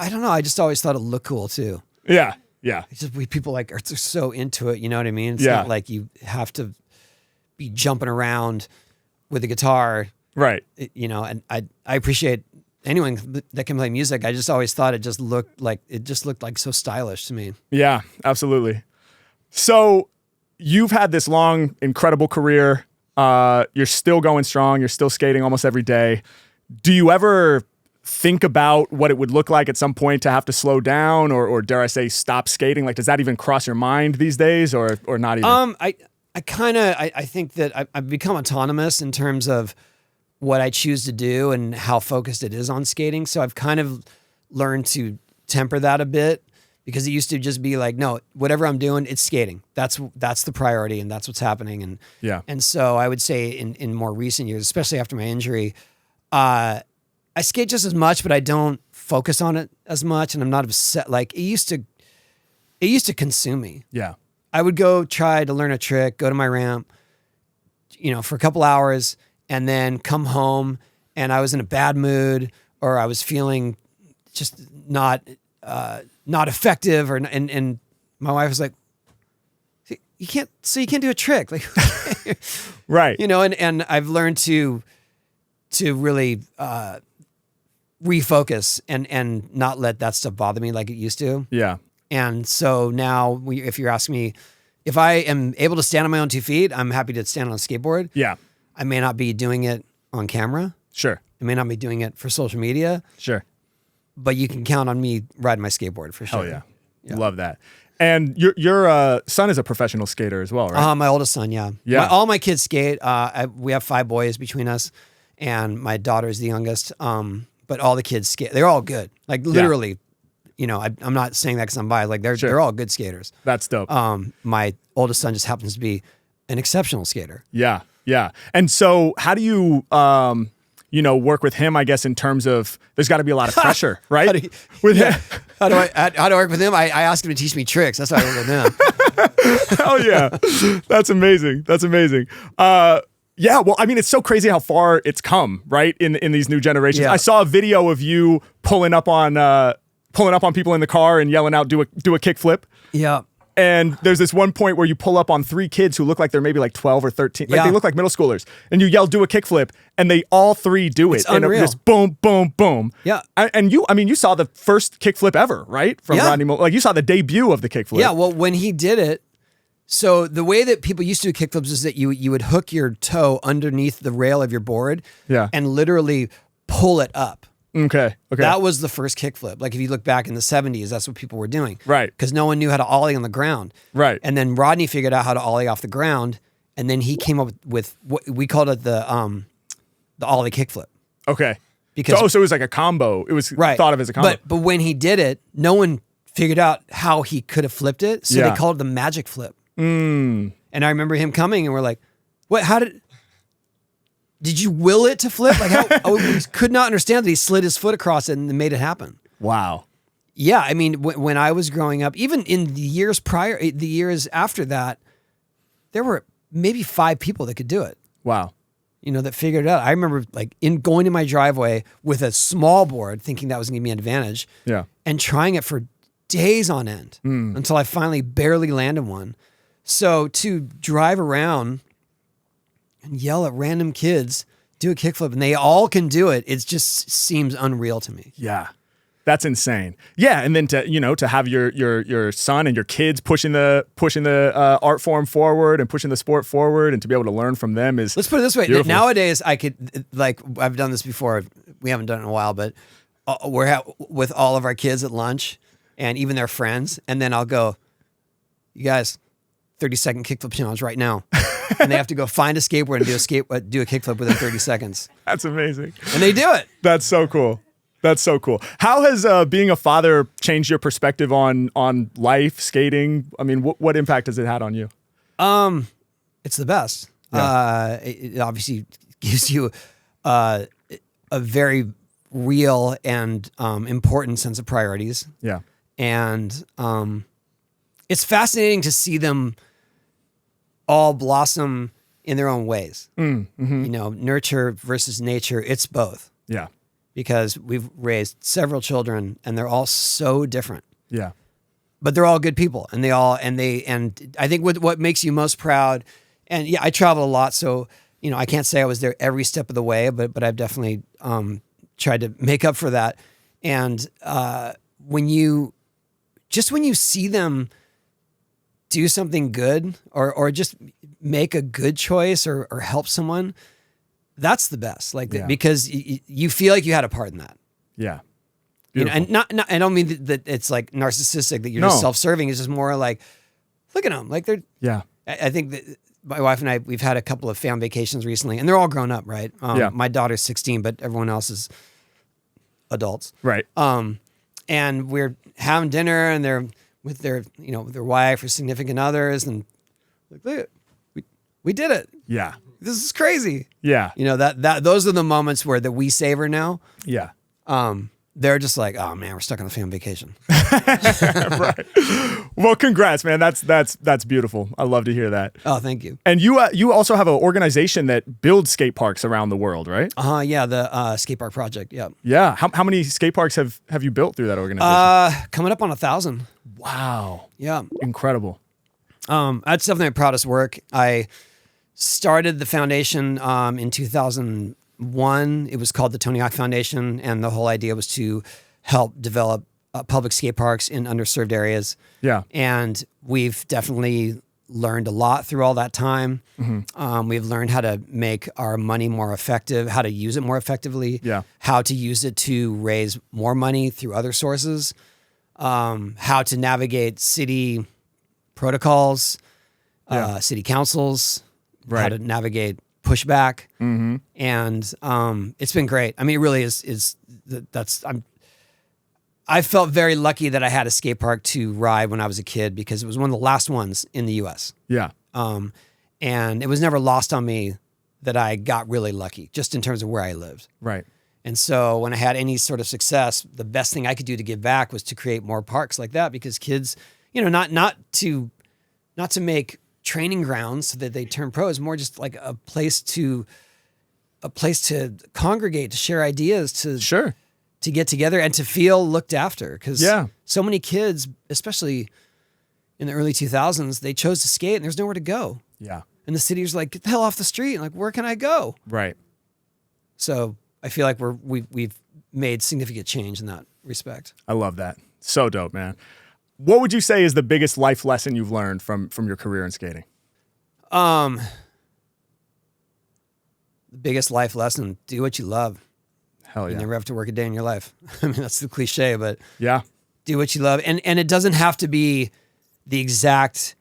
don't know. I just always thought it looked cool too. Yeah, yeah. It's just people like are so into it. You know what I mean? It's not like you have to be jumping around with a guitar, right? And I appreciate anyone that can play music. I just always thought it just looked like so stylish to me. Yeah, absolutely. So you've had this long, incredible career. You're still going strong. You're still skating almost every day. Do you ever think about what it would look like at some point to have to slow down or dare I say stop skating? Like, does that even cross your mind these days or not even? I think that I've become autonomous in terms of what I choose to do and how focused it is on skating. So I've kind of learned to temper that a bit because it used to just be like, no, whatever I'm doing, it's skating. That's the priority and that's what's happening. And so I would say in more recent years, especially after my injury, I skate just as much, but I don't focus on it as much. And I'm not upset. Like it used to consume me. Yeah. I would go try to learn a trick, go to my ramp, for a couple hours, and then come home and I was in a bad mood or I was feeling just not effective and my wife was like, you can't do a trick. Like, right. And I've learned to really refocus and not let that stuff bother me like it used to. Yeah. And so now if you're asking me if I am able to stand on my own 2 feet, I'm happy to stand on a skateboard. Yeah. I may not be doing it on camera. Sure. I may not be doing it for social media. Sure. But you can count on me riding my skateboard for sure. Hell yeah. Love that. And your son is a professional skater as well, right? My oldest son, yeah. Yeah. All my kids skate. We have 5 boys between us, and my daughter is the youngest. But all the kids skate. They're all good. Like literally, I'm not saying that because I'm biased. Like they're all good skaters. That's dope. My oldest son just happens to be an exceptional skater. Yeah. Yeah. And so how do you, work with him, I guess, in terms of there's got to be a lot of pressure, right? How do I work with him? I asked him to teach me tricks. That's how I work with him. Hell yeah. That's amazing. That's amazing. Yeah, well, I mean, it's so crazy how far it's come, right? In these new generations. Yeah. I saw a video of you pulling up on people in the car and yelling out, do a kickflip. Yeah. And there's this one point where you pull up on 3 kids who look like they're maybe like 12 or 13. Like they look like middle schoolers. And you yell, do a kickflip. And they all 3 do it. It's unreal. And just boom, boom, boom. Yeah. And you saw the first kickflip ever, right? From Rodney Mullen. Like you saw the debut of the kickflip. Yeah, well, when he did it, so the way that people used to do kickflips is that you would hook your toe underneath the rail of your board and literally pull it up. Okay. That was the first kickflip. Like if you look back in the 70s, that's what people were doing. Right. Because no one knew how to ollie on the ground. Right. And then Rodney figured out how to ollie off the ground, and then he came up with what we called it the ollie kickflip. Okay. Because so it was like a combo. It was thought of as a combo. But when he did it, no one figured out how he could have flipped it, so they called it the magic flip. And I remember him coming, and we're like, "What? How did did you will it to flip? Like how we could not understand that he slid his foot across it and made it happen. Wow. Yeah, I mean, when I was growing up, even in the years prior, the years after that, there were maybe 5 people that could do it. Wow. You know, that figured it out. I remember like going in my driveway with a small board, thinking that was going to be an advantage. Yeah. And trying it for days on end until I finally barely landed one. So to drive around and yell at random kids, do a kickflip, and they all can do it, it just seems unreal to me. Yeah. That's insane. Yeah, and then to have your son and your kids pushing the art form forward and pushing the sport forward, and to be able to learn from them is. Let's put it this way. Beautiful. Nowadays, I could I've done this before. We haven't done it in a while, but we're with all of our kids at lunch and even their friends, and then I'll go, you guys, 30-second kickflip challenge right now, and they have to go find a skateboard and do a kickflip within 30 seconds. That's amazing, and they do it. That's so cool. That's so cool. How has being a father changed your perspective on life, skating? I mean, what impact has it had on you? It's the best. Yeah. It obviously gives you a very real and important sense of priorities. Yeah. And it's fascinating to see them all blossom in their own ways. Mm-hmm. You know, nurture versus nature, it's both. Yeah. Because we've raised several children and they're all so different. Yeah. But they're all good people, and I think what makes you most proud, and yeah, I travel a lot, so you know, I can't say I was there every step of the way, but I've definitely tried to make up for that. And when you see them do something good or just make a good choice or help someone, that's the best. Like, Yeah. because you feel like you had a part in that. Yeah. You know, Beautiful. and I don't mean that it's like narcissistic, that you're just self-serving. It's just more like, look at them. Like they're, Yeah. I think that my wife and I, we've had a couple of fam vacations recently, and they're all grown up, right? Yeah. My daughter's 16, but everyone else is adults. Right. And we're having dinner, and they're with their, you know, their wife or significant others, and like, look, we did it. Yeah. This is crazy. Yeah. You know, that those are the moments where that we savor now. Yeah. They're just like, oh man, we're stuck on a fam vacation. Right. Well, congrats, man. That's beautiful. I love to hear that. Oh, thank you. And you also have an organization that builds skate parks around the world, right? Yeah, the Skatepark Project. Yeah. Yeah. How many skate parks have you built through that organization? Coming up on 1,000. Wow. Yeah. Incredible. That's definitely my proudest work. I started the foundation in 2001. It was called the Tony Hawk Foundation, and the whole idea was to help develop public skate parks in underserved areas. Yeah. And we've definitely learned a lot through all that time. Mm-hmm. We've learned how to make our money more effective, how to use it more effectively, Yeah. how to use it to raise more money through other sources, how to navigate city protocols, Yeah. city councils, how Right. to navigate pushback. Mm-hmm. And it's been great. I mean, it really is I felt very lucky that I had a skate park to ride when I was a kid, because it was one of the last ones in the US. Yeah. And it was never lost on me that I got really lucky just in terms of where I lived. Right. And so when I had any sort of success, the best thing I could do to give back was to create more parks like that, because kids, you know, not to make training grounds so that they turn pros, more just like a place to congregate, to share ideas, Sure. to get together and to feel looked after. Because Yeah. so many kids, especially in the early 2000s, they chose to skate and there's nowhere to go. Yeah. And the city was like, get the hell off the street. And like, where can I go? Right. So I feel like we've made significant change in that respect. I love that. So dope, man. What would you say is the biggest life lesson you've learned from your career in skating? The biggest life lesson, do what you love. Hell You yeah. never have to work a day in your life. I mean, that's the cliche, but Yeah. do what you love. And it doesn't have to be the exact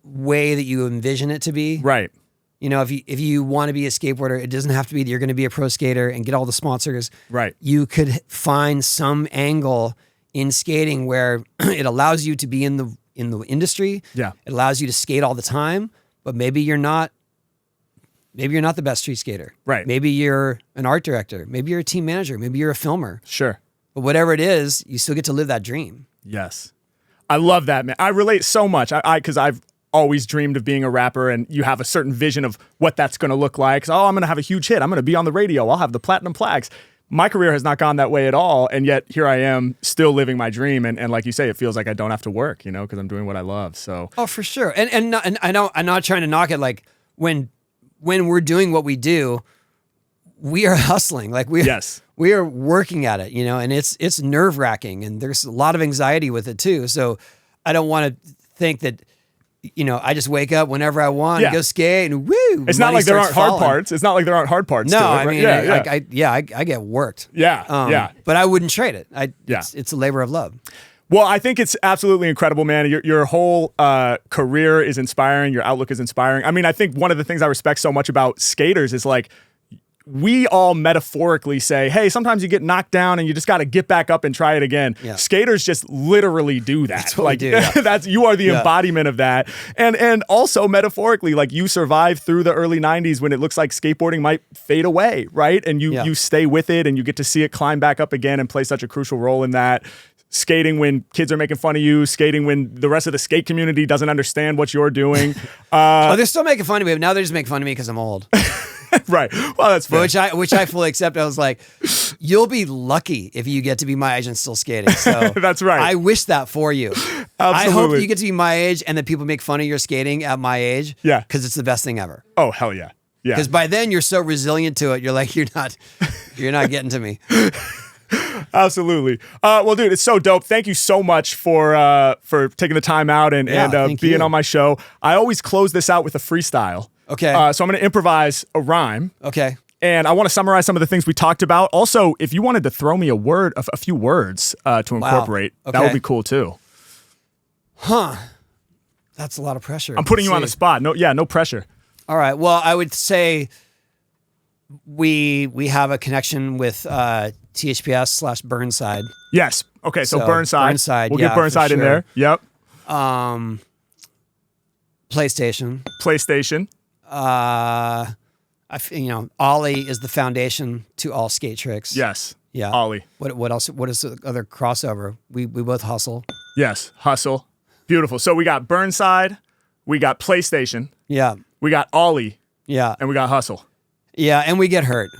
way that you envision it to be. Right. You know, if you want to be a skateboarder, it doesn't have to be that you're going to be a pro skater and get all the sponsors. Right. You could find some angle in skating where it allows you to be in the industry. Yeah. It allows you to skate all the time, but maybe you're not Maybe you're not the best street skater. Right. Maybe you're an art director. Maybe you're a team manager. Maybe you're a filmer. Sure. But whatever it is, you still get to live that dream. Yes. I love that, man. I relate so much. Because I've always dreamed of being a rapper, and you have a certain vision of what that's going to look like. So, I'm going to have a huge hit. I'm going to be on the radio. I'll have the platinum plaques. My career has not gone that way at all, and yet here I am still living my dream. And like you say, it feels like I don't have to work, because I'm doing what I love. So oh, for sure. And I know I'm not trying to knock it. Like when we're doing what we do, we are hustling. Like we are working at it, and it's nerve wracking, and there's a lot of anxiety with it too. So I don't want to think that. I just wake up whenever I want and go skate and woo. It's not like there aren't hard parts. It's not like there aren't hard parts. No, to it, I right? mean, I get worked. Yeah. But I wouldn't trade it. It's a labor of love. Well, I think it's absolutely incredible, man. Your whole career is inspiring. Your outlook is inspiring. I mean, I think one of the things I respect so much about skaters is like, we all metaphorically say, hey, sometimes you get knocked down and you just got to get back up and try it again. Yeah. Skaters just literally do that. That's what we do. Yeah. You are the embodiment of that. And also metaphorically, like you survived through the early 90s when it looks like skateboarding might fade away, right? And you stay with it and you get to see it climb back up again and play such a crucial role in that. Skating when kids are making fun of you, skating when the rest of the skate community doesn't understand what you're doing. They're still making fun of me, but now they just make fun of me because I'm old. Right. Well, that's fair. Which I fully accept. I was like, you'll be lucky if you get to be my age and still skating. So that's right. I wish that for you. Absolutely. I hope you get to be my age and that people make fun of your skating at my age. Yeah. Because it's the best thing ever. Oh, hell yeah. Yeah. Because by then you're so resilient to it. You're like, you're not getting to me. Absolutely. Well, dude, it's so dope. Thank you so much for taking the time out and being on my show. I always close this out with a freestyle. Okay. So I'm going to improvise a rhyme. Okay. And I want to summarize some of the things we talked about. Also, if you wanted to throw me a few words to incorporate, that would be cool too. Huh. That's a lot of pressure. I'm putting you on the spot. No pressure. All right. Well, I would say we have a connection with THPS/Burnside. Yes. Okay. So Burnside. Burnside. We'll get Burnside in there. Yep. PlayStation. Ollie is the foundation to all skate tricks. Yes. Yeah. Ollie. What else? What is the other crossover? We both hustle. Yes. Hustle. Beautiful. So we got Burnside, we got PlayStation. Yeah. We got Ollie. Yeah. And we got Hustle. Yeah. And we get hurt.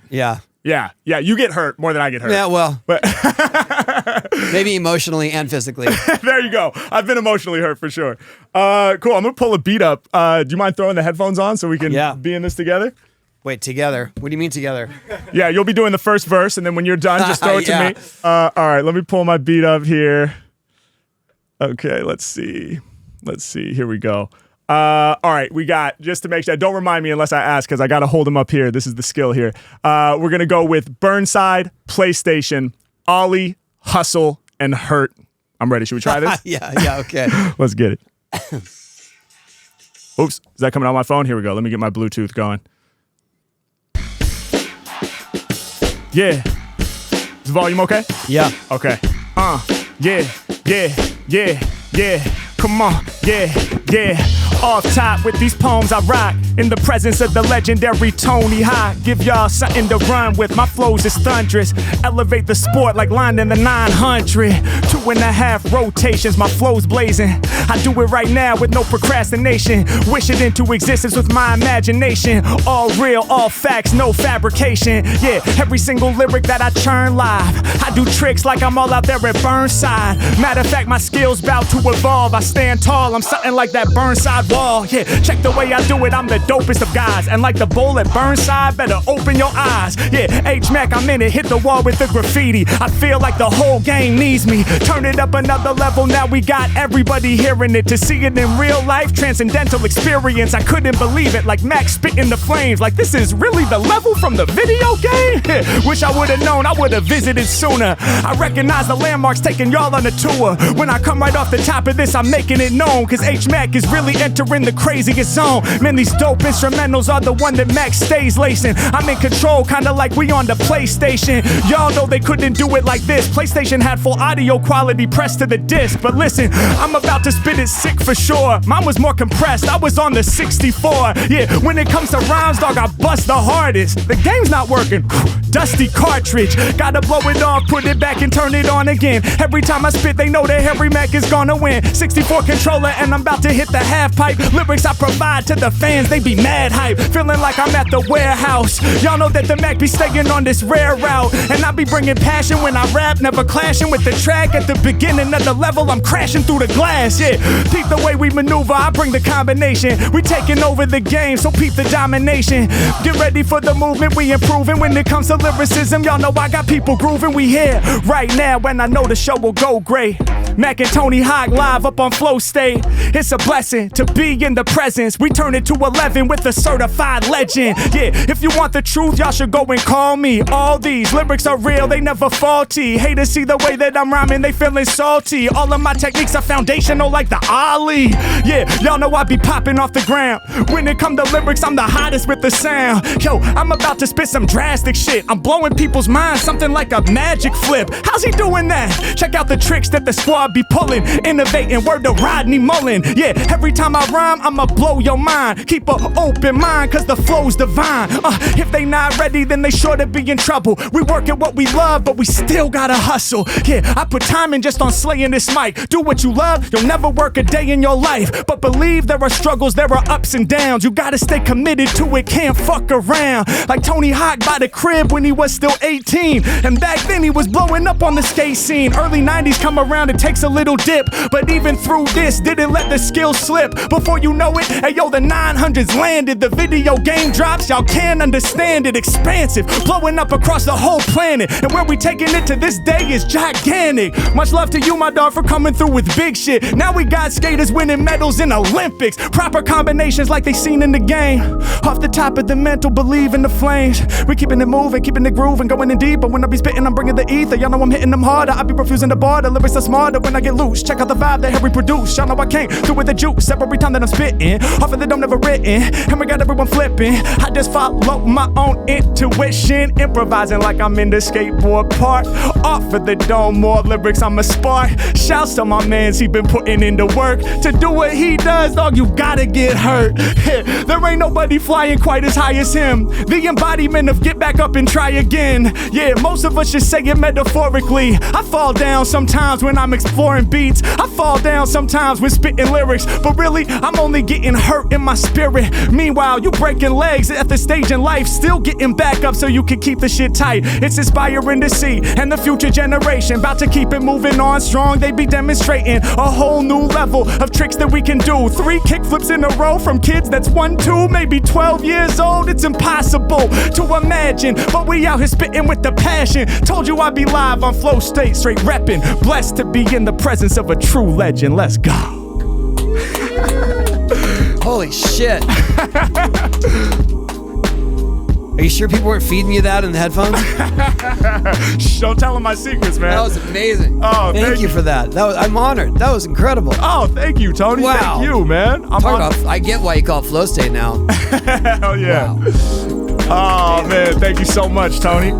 Yeah. Yeah. You get hurt more than I get hurt. Yeah. Well. But maybe emotionally and physically. There you go. I've been emotionally hurt for sure. Cool. I'm gonna pull a beat up. Do you mind throwing the headphones on so we can be in this together? Wait, together? What do you mean together? Yeah, you'll be doing the first verse, and then when you're done, just throw it to me. All right, let me pull my beat up here. Okay, let's see. Here we go. All right, we got, just to make sure, don't remind me unless I ask because I got to hold them up here. This is the skill here. We're going to go with Burnside, PlayStation, Ollie, Hustle, and Hurt. I'm ready. Should we try this? Yeah, okay. Let's get it. Oops, is that coming on my phone? Here we go. Let me get my Bluetooth going. Yeah. Is the volume okay? Yeah. Okay. Yeah. Come on, yeah. Off top with these poems I rock in the presence of the legendary Tony Hawk. Give y'all something to run with. My flows is thunderous. Elevate the sport like line in the 900. 2.5 rotations, my flow's blazing. I do it right now with no procrastination. Wish it into existence with my imagination. All real, all facts, no fabrication. Yeah, every single lyric that I churn live. I do tricks like I'm all out there at Burnside. Matter of fact, my skills bout to evolve. I stand tall, I'm something like that Burnside wall. Yeah, check the way I do it, I'm the dopest of guys. And like the bull at Burnside, better open your eyes. Yeah, H-Mack, I'm in it, hit the wall with the graffiti. I feel like the whole game needs me. Turn it up another level, now we got everybody hearing it. To see it in real life, transcendental experience. I couldn't believe it, like Mack spitting the flames. Like this is really the level from the video game? Wish I would've known, I would've visited sooner. I recognize the landmarks taking y'all on a tour. When I come right off the top of this, I'm making it known. Cause H-Mack is really entering entering the craziest zone. Man, these dope instrumentals are the one that Mack stays lacing. I'm in control, kinda like we on the PlayStation. Y'all know they couldn't do it like this. PlayStation had full audio quality pressed to the disc. But listen, I'm about to spit it sick for sure. Mine was more compressed, I was on the 64. Yeah, when it comes to rhymes, dog, I bust the hardest. The game's not working. Dusty cartridge, gotta blow it off, put it back and turn it on again. Every time I spit, they know that Harry Mack is gonna win. 64 controller and I'm about to hit the half pipe. Lyrics I provide to the fans, they be mad hype. Feeling like I'm at the warehouse. Y'all know that the Mack be staying on this rare route. And I be bringing passion when I rap, never clashing with the track. At the beginning of the level, I'm crashing through the glass, yeah. Peep the way we maneuver, I bring the combination. We taking over the game, so peep the domination. Get ready for the movement, we improving. When it comes to lyricism, y'all know I got people grooving. We here right now, and I know the show will go great. Mack and Tony Hawk live up on Flow State. It's a blessing to be in the presence. We turn it to 11 with a certified legend. Yeah, if you want the truth, y'all should go and call me. All these lyrics are real, they never faulty. Hate to see the way that I'm rhyming, they feeling salty. All of my techniques are foundational like the Ollie. Yeah, y'all know I be popping off the ground. When it come to lyrics, I'm the hottest with the sound. Yo, I'm about to spit some drastic shit. I'm blowing people's minds, something like a magic flip. How's he doing that? Check out the tricks that the squad be pulling, innovating, word to Rodney Mullen. Yeah, every time I rhyme, I'ma blow your mind. Keep an open mind, cause the flow's divine. If they not ready, then they sure to be in trouble. We work at what we love, but we still gotta hustle. Yeah, I put time in just on slaying this mic. Do what you love, you'll never work a day in your life. But believe there are struggles, there are ups and downs. You gotta stay committed to it, can't fuck around. Like Tony Hawk by the crib when he was still 18. And back then he was blowing up on the skate scene. Early 90s come around, it takes a little dip. But even through this, didn't let the skill slip. Before you know it, hey yo, the 900s landed. The video game drops, y'all can't understand it. Expansive, blowing up across the whole planet. And where we taking it to this day is gigantic. Much love to you, my dog, for coming through with big shit. Now we got skaters winning medals in Olympics. Proper combinations like they seen in the game. Off the top of the mental, believe in the flames. We keeping it moving, keeping it grooving, going in deep. But when I be spitting, I'm bringing the ether. Y'all know I'm hitting them harder. I be refusing the bar. The lyrics are smarter when I get loose. Check out the vibe that Harry produced. Y'all know I can't do with the juice. Every time that I'm spitting, off of the dome never written. And we got everyone flipping. I just follow my own intuition. Improvising like I'm in the skateboard park. Off of the dome, more lyrics, I'm a spark. Shouts to my mans, he been putting in the work. To do what he does, dog, you gotta get hurt. There ain't nobody flying quite as high as him. The embodiment of get back up and try again. Yeah, most of us just say it metaphorically. I fall down sometimes when I'm exploring beats. I fall down sometimes when spitting lyrics. But really, I'm only getting hurt in my spirit. Meanwhile, you breaking legs at the stage in life, still getting back up so you can keep the shit tight. It's inspiring to see, and the future generation about to keep it moving on strong. They be demonstrating a whole new level of tricks that we can do. 3 kickflips in a row from kids that's 1, 2, maybe 12 years old. It's impossible to imagine, but we out here spitting with the passion. Told you I'd be live on Flow State, straight reppin'. Blessed to be in the presence of a true legend. Let's go. Holy shit. Are you sure people weren't feeding you that in the headphones? Shh, don't tell them my secrets, man. That was amazing. Oh, thank you for that. I'm honored. That was incredible. Oh, thank you, Tony. Wow. Thank you, man. I get why you call it Flow State now. Hell yeah. Wow. Oh, man. Thank you so much, Tony.